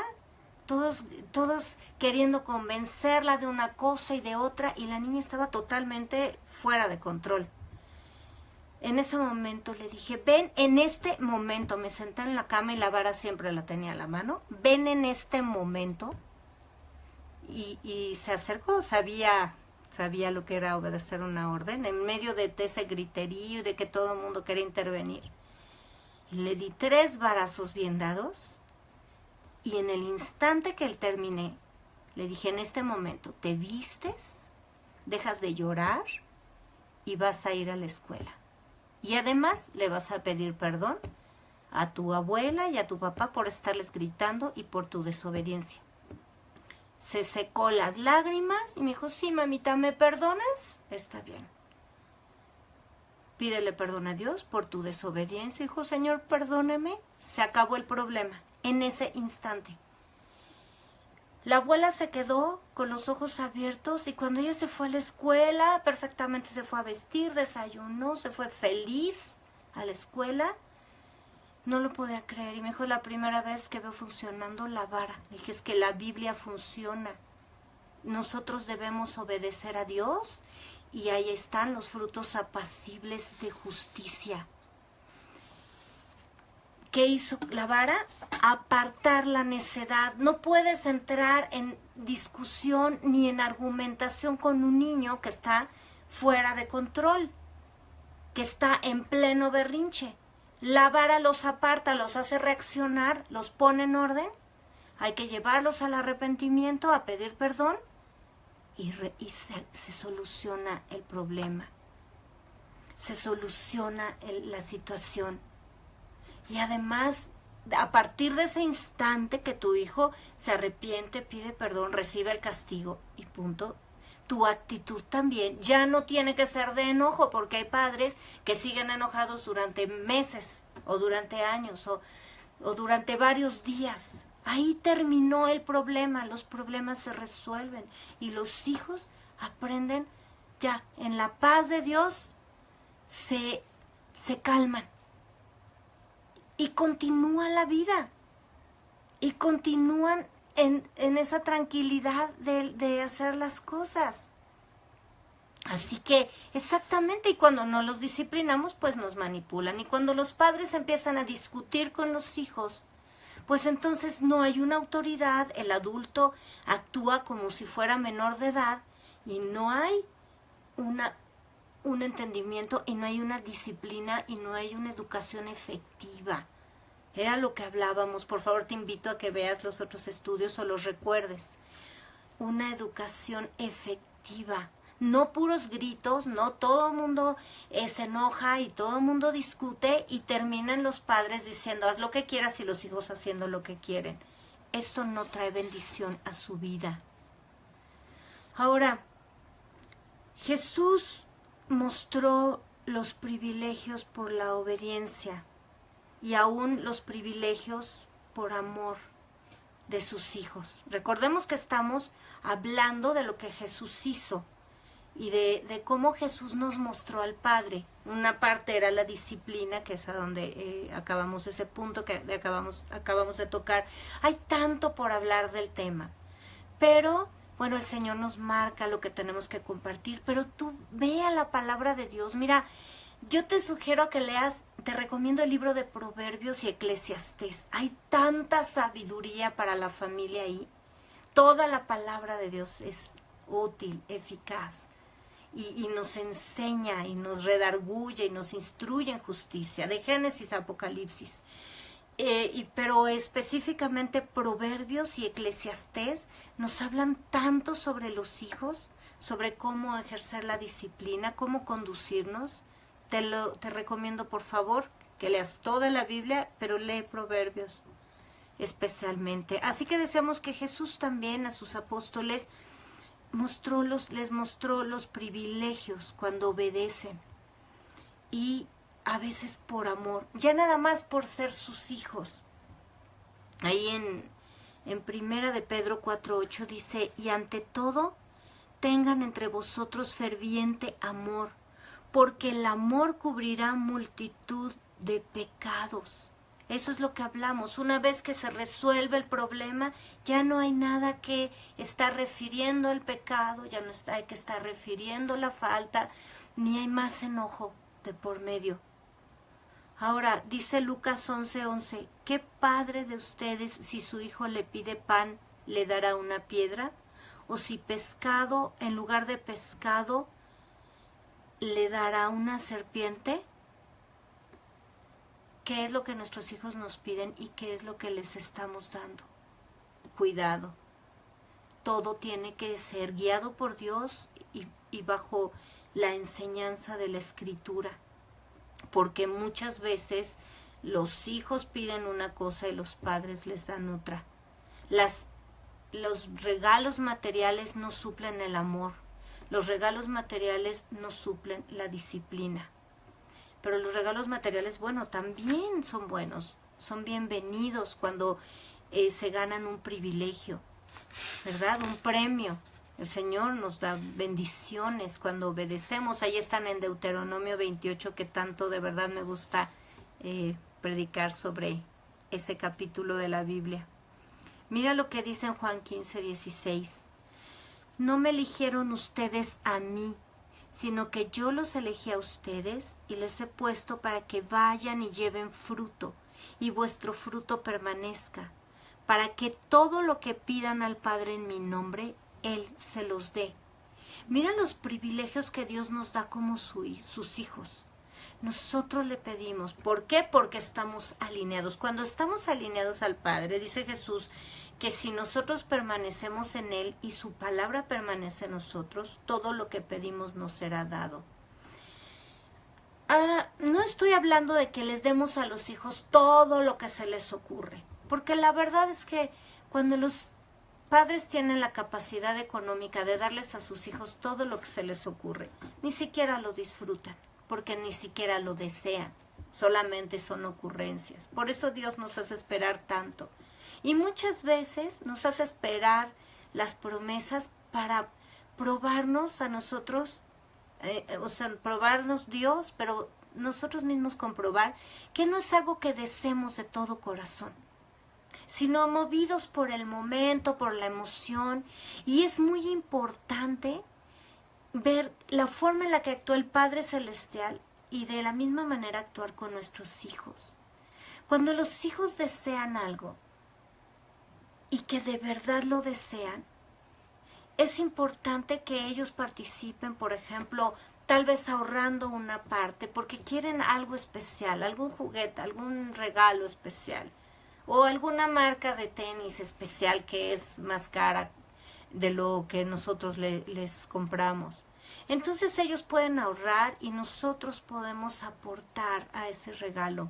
todos queriendo convencerla de una cosa y de otra, y la niña estaba totalmente fuera de control. En ese momento le dije, ven en este momento, me senté en la cama y la vara siempre la tenía a la mano, ven en este momento, y se acercó, sabía lo que era obedecer una orden, en medio de ese griterío, de que todo el mundo quería intervenir. Y le di 3 varazos bien dados, y en el instante que él terminé, le dije, en este momento, te vistes, dejas de llorar y vas a ir a la escuela. Y además le vas a pedir perdón a tu abuela y a tu papá por estarles gritando y por tu desobediencia. Se secó las lágrimas y me dijo, sí, mamita, ¿me perdonas? Está bien. Pídele perdón a Dios por tu desobediencia. Dijo, Señor, perdóneme. Se acabó el problema en ese instante. La abuela se quedó con los ojos abiertos, y cuando ella se fue a la escuela, perfectamente se fue a vestir, desayunó, se fue feliz a la escuela. No lo podía creer, y me dijo, la primera vez que veo funcionando la vara. Le dije, es que la Biblia funciona. Nosotros debemos obedecer a Dios, y ahí están los frutos apacibles de justicia. ¿Qué hizo la vara? Apartar la necedad. No puedes entrar en discusión ni en argumentación con un niño que está fuera de control, que está en pleno berrinche. La vara los aparta, los hace reaccionar, los pone en orden. Hay que llevarlos al arrepentimiento, a pedir perdón, y se soluciona el problema. Se soluciona la situación. Y además, a partir de ese instante que tu hijo se arrepiente, pide perdón, recibe el castigo y punto, tu actitud también ya no tiene que ser de enojo, porque hay padres que siguen enojados durante meses o durante años o durante varios días. Ahí terminó el problema, los problemas se resuelven y los hijos aprenden ya en la paz de Dios, se calman. Y continúa la vida, y continúan en esa tranquilidad de hacer las cosas. Así que, exactamente, y cuando no los disciplinamos, pues nos manipulan. Y cuando los padres empiezan a discutir con los hijos, pues entonces no hay una autoridad, el adulto actúa como si fuera menor de edad y no hay un entendimiento y no hay una disciplina y no hay una educación efectiva. Era lo que hablábamos. Por favor, te invito a que veas los otros estudios o los recuerdes. Una educación efectiva. No puros gritos, no todo el mundo se enoja y todo el mundo discute y terminan los padres diciendo haz lo que quieras y los hijos haciendo lo que quieren. Esto no trae bendición a su vida. Ahora, Jesús mostró los privilegios por la obediencia y aún los privilegios por amor de sus hijos. Recordemos que estamos hablando de lo que Jesús hizo y de cómo Jesús nos mostró al Padre. Una parte era la disciplina, que es a donde acabamos ese punto que acabamos de tocar. Hay tanto por hablar del tema, pero bueno, el Señor nos marca lo que tenemos que compartir, pero tú vea la palabra de Dios. Mira, yo te sugiero que leas, te recomiendo el libro de Proverbios y Eclesiastés. Hay tanta sabiduría para la familia ahí. Toda la palabra de Dios es útil, eficaz. Y nos enseña y nos redarguye y nos instruye en justicia, de Génesis a Apocalipsis. Pero específicamente Proverbios y Eclesiastés nos hablan tanto sobre los hijos, sobre cómo ejercer la disciplina, cómo conducirnos. Te recomiendo, por favor, que leas toda la Biblia, pero lee Proverbios especialmente. Así que deseamos que Jesús también a sus apóstoles les mostró los privilegios cuando obedecen y a veces por amor, ya nada más por ser sus hijos. Ahí en Primera de Pedro 4:8 dice, y ante todo tengan entre vosotros ferviente amor, porque el amor cubrirá multitud de pecados. Eso es lo que hablamos. Una vez que se resuelve el problema, ya no hay nada que estar refiriendo al pecado, ya no hay que estar refiriendo la falta, ni hay más enojo de por medio. Ahora, dice Lucas 11:11, ¿qué padre de ustedes, si su hijo le pide pan, le dará una piedra? ¿O si pescado, en lugar de pescado, le dará una serpiente? ¿Qué es lo que nuestros hijos nos piden y qué es lo que les estamos dando? Cuidado. Todo tiene que ser guiado por Dios y bajo la enseñanza de la Escritura. Porque muchas veces los hijos piden una cosa y los padres les dan otra. Los regalos materiales no suplen el amor. Los regalos materiales no suplen la disciplina. Pero los regalos materiales, bueno, también son buenos, son bienvenidos cuando se ganan un privilegio, ¿verdad? Un premio. El Señor nos da bendiciones cuando obedecemos. Ahí están en Deuteronomio 28, que tanto de verdad me gusta predicar sobre ese capítulo de la Biblia. Mira lo que dice en Juan 15:16. No me eligieron ustedes a mí, sino que yo los elegí a ustedes y les he puesto para que vayan y lleven fruto, y vuestro fruto permanezca, para que todo lo que pidan al Padre en mi nombre, Él se los dé. Mira los privilegios que Dios nos da como sus hijos. Nosotros le pedimos. ¿Por qué? Porque estamos alineados. Cuando estamos alineados al Padre, dice Jesús, que si nosotros permanecemos en Él y su palabra permanece en nosotros, todo lo que pedimos nos será dado. No estoy hablando de que les demos a los hijos todo lo que se les ocurre, porque la verdad es que cuando los padres tienen la capacidad económica de darles a sus hijos todo lo que se les ocurre, ni siquiera lo disfrutan, porque ni siquiera lo desean, solamente son ocurrencias. Por eso Dios nos hace esperar tanto. Y muchas veces nos hace esperar las promesas para probarnos a nosotros, probarnos Dios, pero nosotros mismos comprobar que no es algo que deseemos de todo corazón, sino movidos por el momento, por la emoción. Y es muy importante ver la forma en la que actúa el Padre Celestial y de la misma manera actuar con nuestros hijos. Cuando los hijos desean algo, y que de verdad lo desean, es importante que ellos participen, por ejemplo, tal vez ahorrando una parte, porque quieren algo especial, algún juguete, algún regalo especial, o alguna marca de tenis especial que es más cara de lo que nosotros les compramos. Entonces ellos pueden ahorrar y nosotros podemos aportar a ese regalo.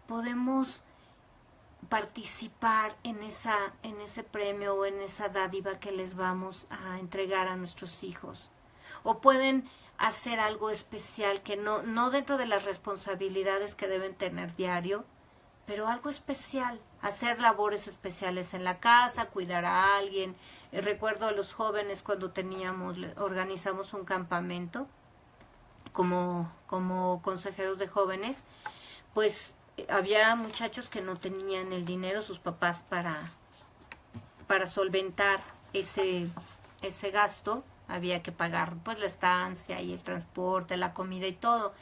Podemos participar en ese premio o en esa dádiva que les vamos a entregar a nuestros hijos. O pueden hacer algo especial que no dentro de las responsabilidades que deben tener diario, pero algo especial, hacer labores especiales en la casa, cuidar a alguien. Recuerdo a los jóvenes cuando organizamos un campamento como consejeros de jóvenes, pues había muchachos que no tenían el dinero, sus papás, para solventar ese gasto. Había que pagar pues la estancia y el transporte, la comida y todo.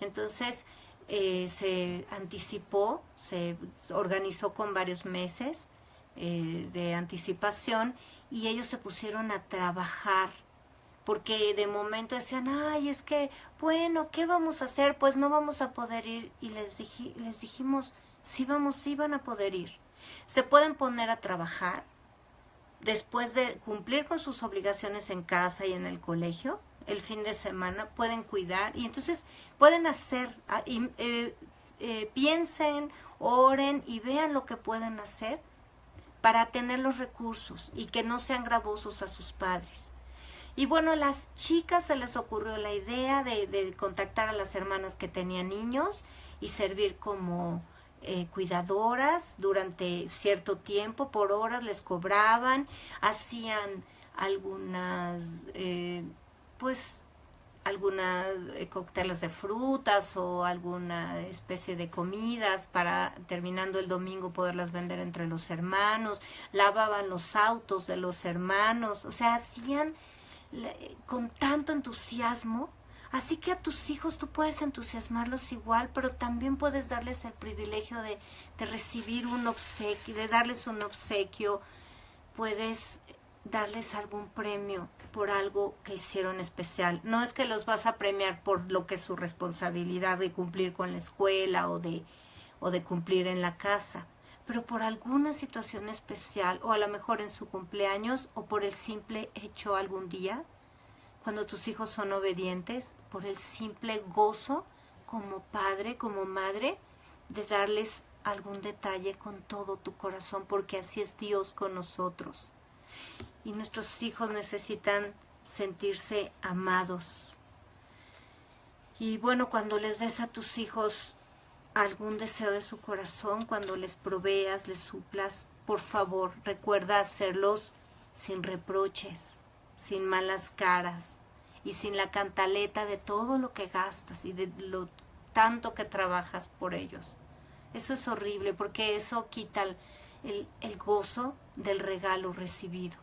Entonces se anticipó, se organizó con varios meses de anticipación y ellos se pusieron a trabajar porque de momento decían, ay, es que, bueno, ¿qué vamos a hacer? Pues no vamos a poder ir. Y les dijimos, sí van a poder ir. Se pueden poner a trabajar después de cumplir con sus obligaciones en casa y en el colegio. El fin de semana pueden cuidar y entonces pueden hacer, piensen, oren y vean lo que pueden hacer para tener los recursos y que no sean gravosos a sus padres. Y bueno, a las chicas se les ocurrió la idea de contactar a las hermanas que tenían niños y servir como cuidadoras durante cierto tiempo, por horas les cobraban, hacían algunas cócteles de frutas o alguna especie de comidas para terminando el domingo poderlas vender entre los hermanos, lavaban los autos de los hermanos, o sea, hacían con tanto entusiasmo. Así que a tus hijos tú puedes entusiasmarlos igual, pero también puedes darles el privilegio de recibir un obsequio, de darles un obsequio, puedes darles algún premio por algo que hicieron especial. No es que los vas a premiar por lo que es su responsabilidad de cumplir con la escuela o de cumplir en la casa, pero por alguna situación especial, o a lo mejor en su cumpleaños, o por el simple hecho algún día, cuando tus hijos son obedientes, por el simple gozo como padre, como madre, de darles algún detalle con todo tu corazón, porque así es Dios con nosotros. Y nuestros hijos necesitan sentirse amados. Y bueno, cuando les des a tus hijos algún deseo de su corazón, cuando les proveas, les suplas, por favor, recuerda hacerlos sin reproches, sin malas caras y sin la cantaleta de todo lo que gastas y de lo tanto que trabajas por ellos. Eso es horrible porque eso quita el gozo del regalo recibido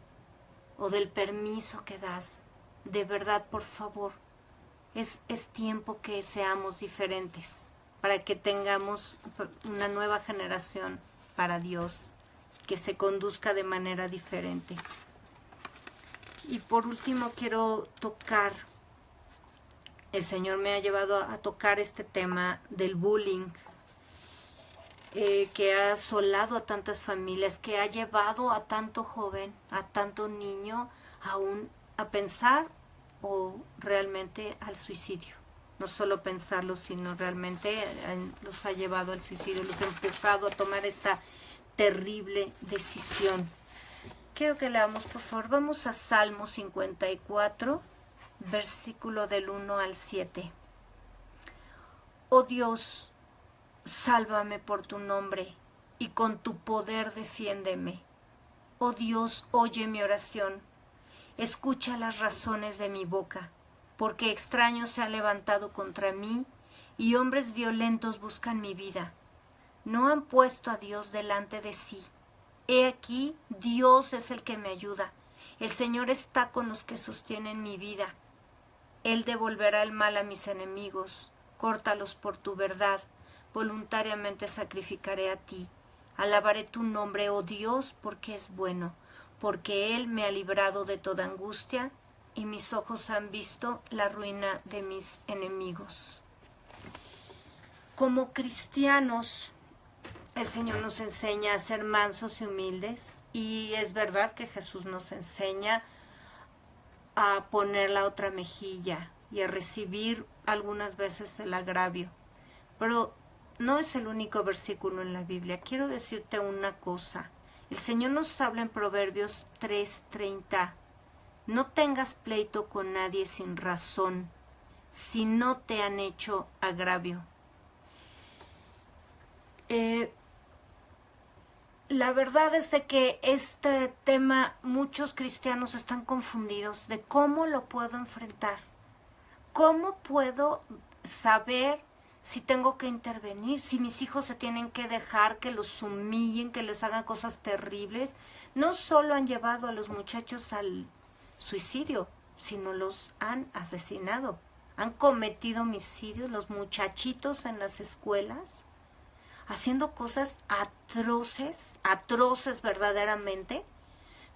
o del permiso que das. De verdad, por favor, es tiempo que seamos diferentes para que tengamos una nueva generación para Dios que se conduzca de manera diferente. Y por último quiero tocar, el Señor me ha llevado a tocar este tema del bullying, que ha asolado a tantas familias, que ha llevado a tanto joven, a tanto niño, a pensar o realmente al suicidio. No solo pensarlo, sino realmente los ha llevado al suicidio, los ha empujado a tomar esta terrible decisión. Quiero que leamos, por favor, vamos a Salmo 54, versículo del 1 al 7. Oh Dios, sálvame por tu nombre y con tu poder defiéndeme. Oh Dios, oye mi oración, escucha las razones de mi boca, porque extraños se han levantado contra mí y hombres violentos buscan mi vida. No han puesto a Dios delante de sí. He aquí, Dios es el que me ayuda. El Señor está con los que sostienen mi vida. Él devolverá el mal a mis enemigos. Córtalos por tu verdad. Voluntariamente sacrificaré a ti. Alabaré tu nombre, oh Dios, porque es bueno, porque Él me ha librado de toda angustia y mis ojos han visto la ruina de mis enemigos. Como cristianos, el Señor nos enseña a ser mansos y humildes, y es verdad que Jesús nos enseña a poner la otra mejilla y a recibir algunas veces el agravio. Pero no es el único versículo en la Biblia. Quiero decirte una cosa. El Señor nos habla en Proverbios 3:30. No tengas pleito con nadie sin razón, si no te han hecho agravio. La verdad es de que este tema muchos cristianos están confundidos de cómo lo puedo enfrentar. ¿Cómo puedo saber si tengo que intervenir, si mis hijos se tienen que dejar que los humillen, que les hagan cosas terribles? No solo han llevado a los muchachos al suicidio, sino los han asesinado. Han cometido homicidios los muchachitos en las escuelas, haciendo cosas atroces verdaderamente,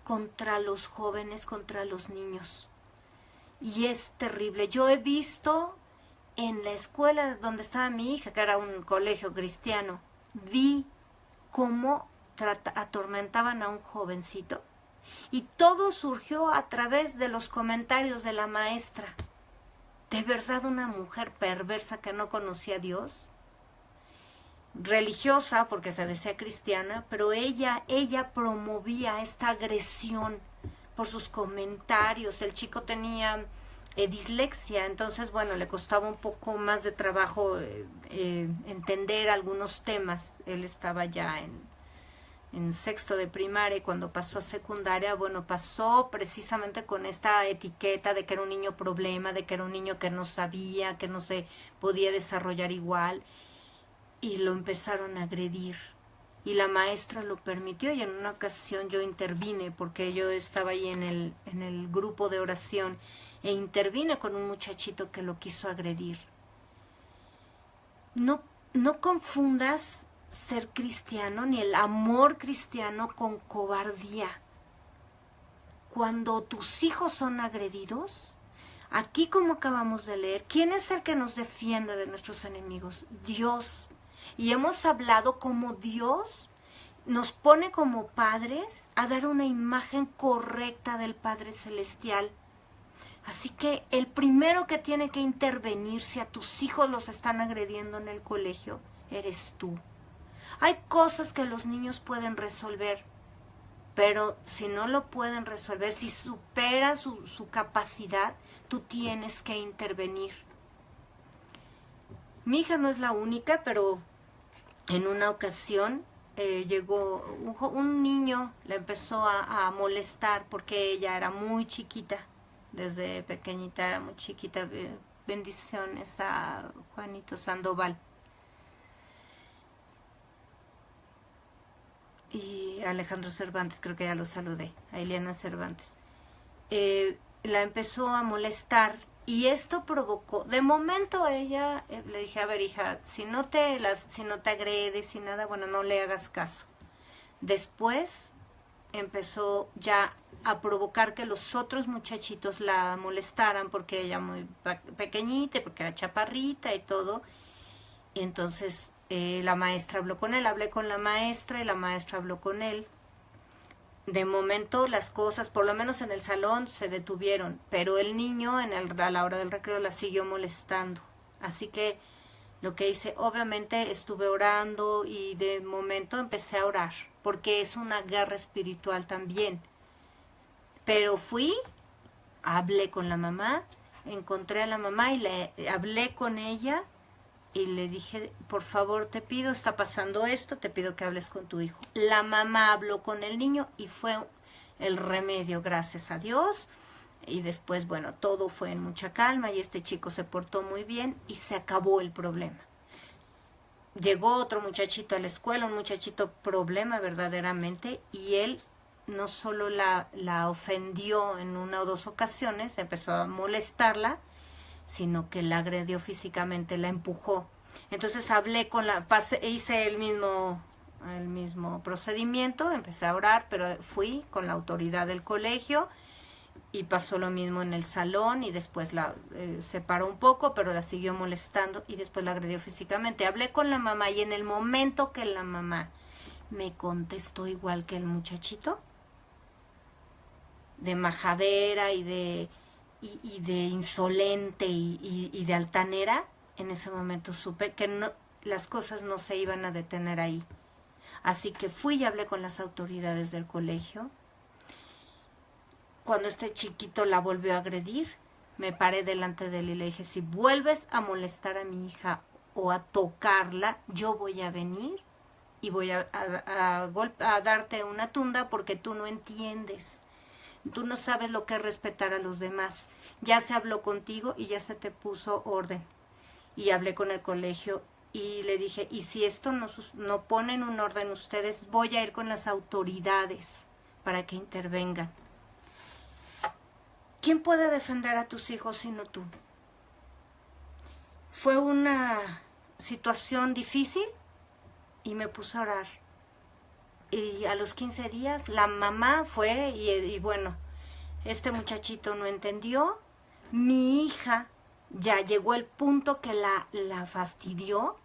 contra los jóvenes, contra los niños. Y es terrible. Yo he visto en la escuela donde estaba mi hija, que era un colegio cristiano, vi cómo atormentaban a un jovencito. Y todo surgió a través de los comentarios de la maestra. ¿De verdad una mujer perversa que no conocía a Dios? Religiosa, porque se decía cristiana, pero ella promovía esta agresión por sus comentarios. El chico tenía dislexia, entonces bueno, le costaba un poco más de trabajo entender algunos temas. Él estaba ya en sexto de primaria, y cuando pasó a secundaria, bueno, pasó precisamente con esta etiqueta de que era un niño problema, de que era un niño que no sabía, que no se podía desarrollar igual, y lo empezaron a agredir. Y la maestra lo permitió, y en una ocasión yo intervine, porque yo estaba ahí en el grupo de oración, e intervine con un muchachito que lo quiso agredir. No confundas ser cristiano ni el amor cristiano con cobardía. Cuando tus hijos son agredidos, aquí como acabamos de leer, ¿quién es el que nos defiende de nuestros enemigos? Dios. Y hemos hablado como Dios nos pone como padres a dar una imagen correcta del Padre Celestial. Así que el primero que tiene que intervenir si a tus hijos los están agrediendo en el colegio, eres tú. Hay cosas que los niños pueden resolver, pero si no lo pueden resolver, si supera su capacidad, tú tienes que intervenir. Mi hija no es la única, pero en una ocasión llegó un niño, la empezó a molestar porque ella era muy chiquita. Desde pequeñita era muy chiquita. Bendiciones a Juanito Sandoval. Y a Alejandro Cervantes, creo que ya lo saludé. A Eliana Cervantes. La empezó a molestar y esto provocó. De momento ella, le dije, a ver hija, si no te agredes y nada, bueno, no le hagas caso. Después empezó ya a provocar que los otros muchachitos la molestaran porque ella muy pequeñita, porque era chaparrita y todo. Y entonces la maestra habló con él, hablé con la maestra y la maestra habló con él. De momento las cosas, por lo menos en el salón, se detuvieron, pero el niño a la hora del recreo la siguió molestando. Así que lo que hice, obviamente estuve orando y de momento empecé a orar, porque es una guerra espiritual también. Pero hablé con la mamá, encontré a la mamá y le hablé con ella y le dije, por favor te pido, está pasando esto, te pido que hables con tu hijo. La mamá habló con el niño y fue el remedio, gracias a Dios. Y después, bueno, todo fue en mucha calma y este chico se portó muy bien y se acabó el problema. Llegó otro muchachito a la escuela, un muchachito problema verdaderamente, y él no solo la ofendió en una o dos ocasiones, empezó a molestarla, sino que la agredió físicamente, la empujó. Entonces hablé con hice el mismo el mismo procedimiento, empecé a orar, pero fui con la autoridad del colegio y pasó lo mismo en el salón y después la separó un poco, pero la siguió molestando y después la agredió físicamente. Hablé con la mamá y en el momento que la mamá me contestó igual que el muchachito, de majadera y de insolente y de altanera, en ese momento supe que no, las cosas no se iban a detener ahí. Así que fui y hablé con las autoridades del colegio. Cuando este chiquito la volvió a agredir, me paré delante de él y le dije, si vuelves a molestar a mi hija o a tocarla, yo voy a venir y voy a darte una tunda porque tú no entiendes. Tú no sabes lo que es respetar a los demás. Ya se habló contigo y ya se te puso orden. Y hablé con el colegio y le dije, y si esto no ponen un orden ustedes, voy a ir con las autoridades para que intervengan. ¿Quién puede defender a tus hijos sino tú? Fue una situación difícil y me puse a orar. Y a los 15 días la mamá fue y bueno, este muchachito no entendió. Mi hija ya llegó el punto que la fastidió,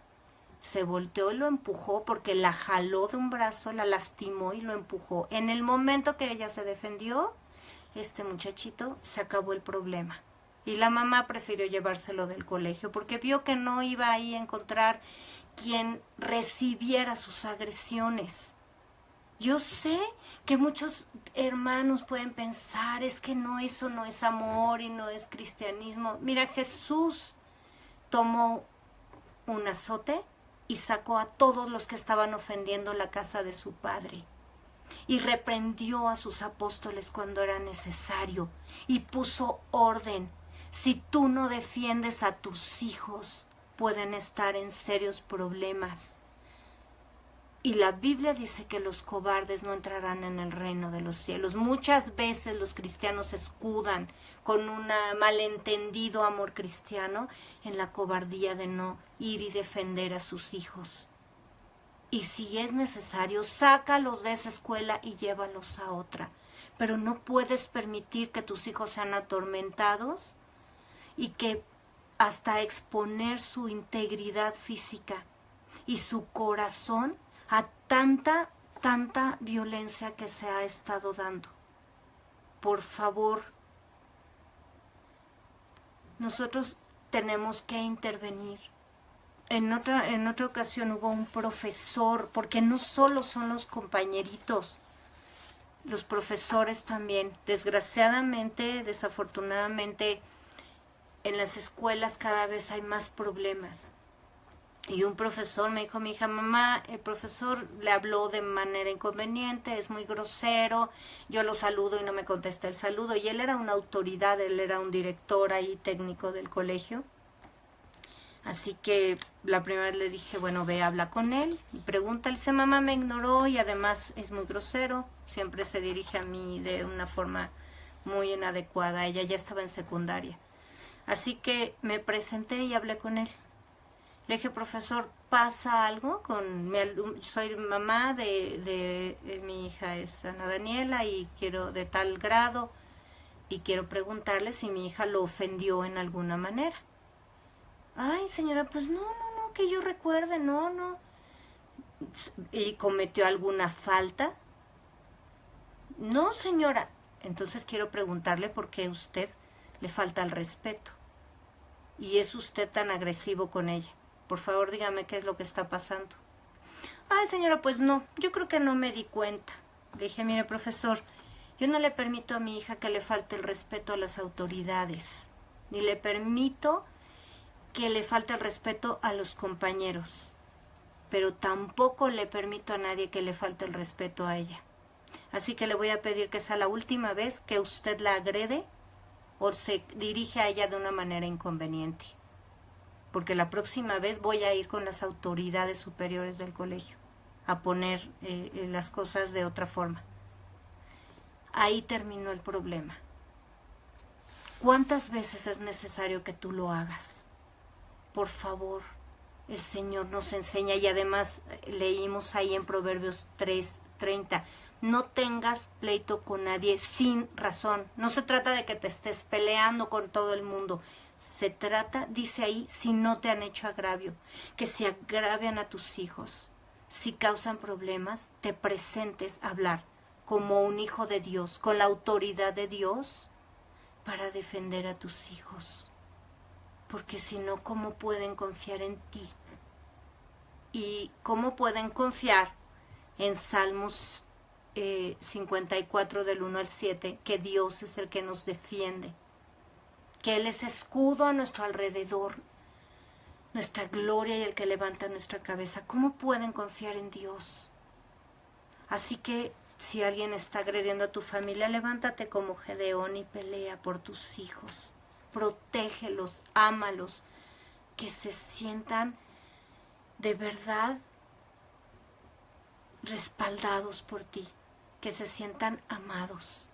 se volteó y lo empujó porque la jaló de un brazo, la lastimó y lo empujó. En el momento que ella se defendió, este muchachito se acabó el problema. Y la mamá prefirió llevárselo del colegio porque vio que no iba ahí a encontrar quien recibiera sus agresiones. Yo sé que muchos hermanos pueden pensar, es que no, eso no es amor y no es cristianismo. Mira, Jesús tomó un azote y sacó a todos los que estaban ofendiendo la casa de su Padre. Y reprendió a sus apóstoles cuando era necesario y puso orden. Si tú no defiendes a tus hijos, pueden estar en serios problemas. Y la Biblia dice que los cobardes no entrarán en el reino de los cielos. Muchas veces los cristianos se escudan con un malentendido amor cristiano en la cobardía de no ir y defender a sus hijos. Y si es necesario, sácalos de esa escuela y llévalos a otra. Pero no puedes permitir que tus hijos sean atormentados y que hasta exponer su integridad física y su corazón a tanta violencia que se ha estado dando. Por favor, nosotros tenemos que intervenir. En otra ocasión hubo un profesor, porque no solo son los compañeritos, los profesores también. Desgraciadamente, desafortunadamente, en las escuelas cada vez hay más problemas. Y un profesor me dijo, mi hija, mamá, el profesor le habló de manera inconveniente, es muy grosero, yo lo saludo y no me contesta el saludo. Y él era una autoridad, él era un director ahí técnico del colegio. Así que la primera le dije, bueno, ve, habla con él y pregúntale. Dice, mamá, me ignoró y además es muy grosero, siempre se dirige a mí de una forma muy inadecuada. Ella ya estaba en secundaria. Así que me presenté y hablé con él. Le dije, profesor, ¿pasa algo con soy mamá de mi hija es Ana Daniela y quiero de tal grado y quiero preguntarle si mi hija lo ofendió en alguna manera? Ay, señora, pues no, que yo recuerde, no. ¿Y cometió alguna falta? No, señora. Entonces quiero preguntarle por qué usted le falta el respeto y es usted tan agresivo con ella. Por favor, dígame qué es lo que está pasando. Ay, señora, pues no, yo creo que no me di cuenta. Le dije, mire, profesor, yo no le permito a mi hija que le falte el respeto a las autoridades, ni le permito que le falte el respeto a los compañeros, pero tampoco le permito a nadie que le falte el respeto a ella. Así que le voy a pedir que sea la última vez que usted la agrede o se dirige a ella de una manera inconveniente. Porque la próxima vez voy a ir con las autoridades superiores del colegio a poner las cosas de otra forma. Ahí terminó el problema. ¿Cuántas veces es necesario que tú lo hagas? Por favor, el Señor nos enseña, y además leímos ahí en Proverbios 3:30, no tengas pleito con nadie sin razón. No se trata de que te estés peleando con todo el mundo. Se trata, dice ahí, si no te han hecho agravio, que si agravian a tus hijos, si causan problemas, te presentes a hablar como un hijo de Dios, con la autoridad de Dios, para defender a tus hijos. Porque si no, ¿cómo pueden confiar en ti? ¿Y cómo pueden confiar en Salmos 54 del 1 al 7, que Dios es el que nos defiende, que Él es escudo a nuestro alrededor, nuestra gloria y el que levanta nuestra cabeza? ¿Cómo pueden confiar en Dios? Así que si alguien está agrediendo a tu familia, levántate como Gedeón y pelea por tus hijos. Protégelos, ámalos, que se sientan de verdad respaldados por ti, que se sientan amados,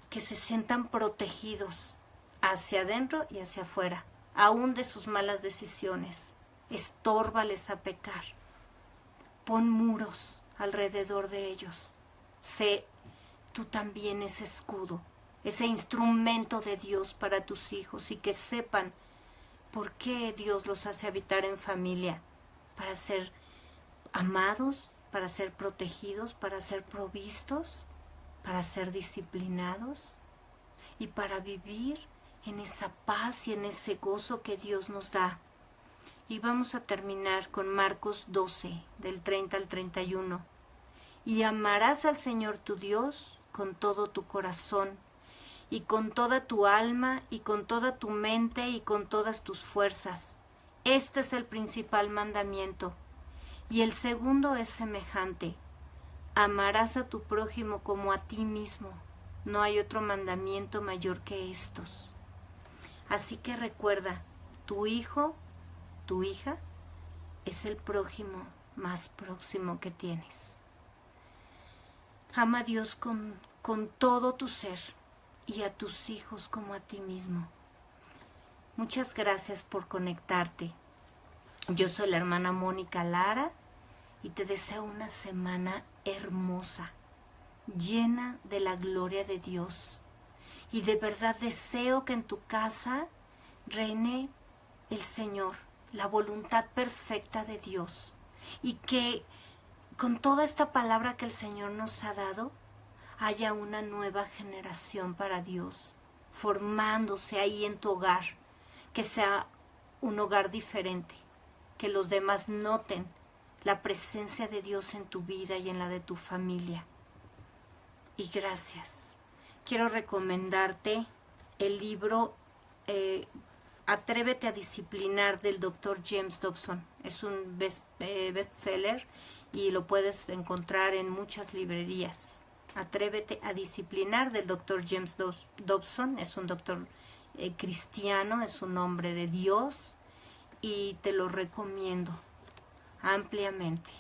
que se sientan protegidos hacia adentro y hacia afuera, aún de sus malas decisiones. Estórbales a pecar. Pon muros alrededor de ellos. Sé tú también ese escudo, ese instrumento de Dios para tus hijos, y que sepan por qué Dios los hace habitar en familia, para ser amados, para ser protegidos, para ser provistos, para ser disciplinados y para vivir en esa paz y en ese gozo que Dios nos da. Y vamos a terminar con Marcos 12, del 30 al 31. Y amarás al Señor tu Dios con todo tu corazón, y con toda tu alma, y con toda tu mente, y con todas tus fuerzas. Este es el principal mandamiento. Y el segundo es semejante: amarás a tu prójimo como a ti mismo. No hay otro mandamiento mayor que estos. Así que recuerda, tu hijo, tu hija, es el prójimo más próximo que tienes. Ama a Dios con todo tu ser, y a tus hijos como a ti mismo. Muchas gracias por conectarte. Yo soy la hermana Mónica Lara y te deseo una semana hermosa, llena de la gloria de Dios. Y de verdad deseo que en tu casa reine el Señor, la voluntad perfecta de Dios, y que con toda esta palabra que el Señor nos ha dado, haya una nueva generación para Dios, formándose ahí en tu hogar, que sea un hogar diferente, que los demás noten la presencia de Dios en tu vida y en la de tu familia. Y gracias. Quiero recomendarte el libro Atrévete a disciplinar, del Dr. James Dobson. Es un bestseller y lo puedes encontrar en muchas librerías. Atrévete a disciplinar, del Dr. James Dobson. Es un doctor cristiano, es un hombre de Dios, y te lo recomiendo ampliamente.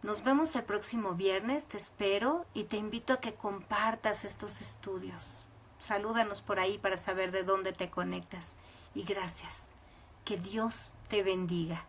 Nos vemos el próximo viernes, te espero, y te invito a que compartas estos estudios. Salúdanos por ahí para saber de dónde te conectas. Y gracias. Que Dios te bendiga.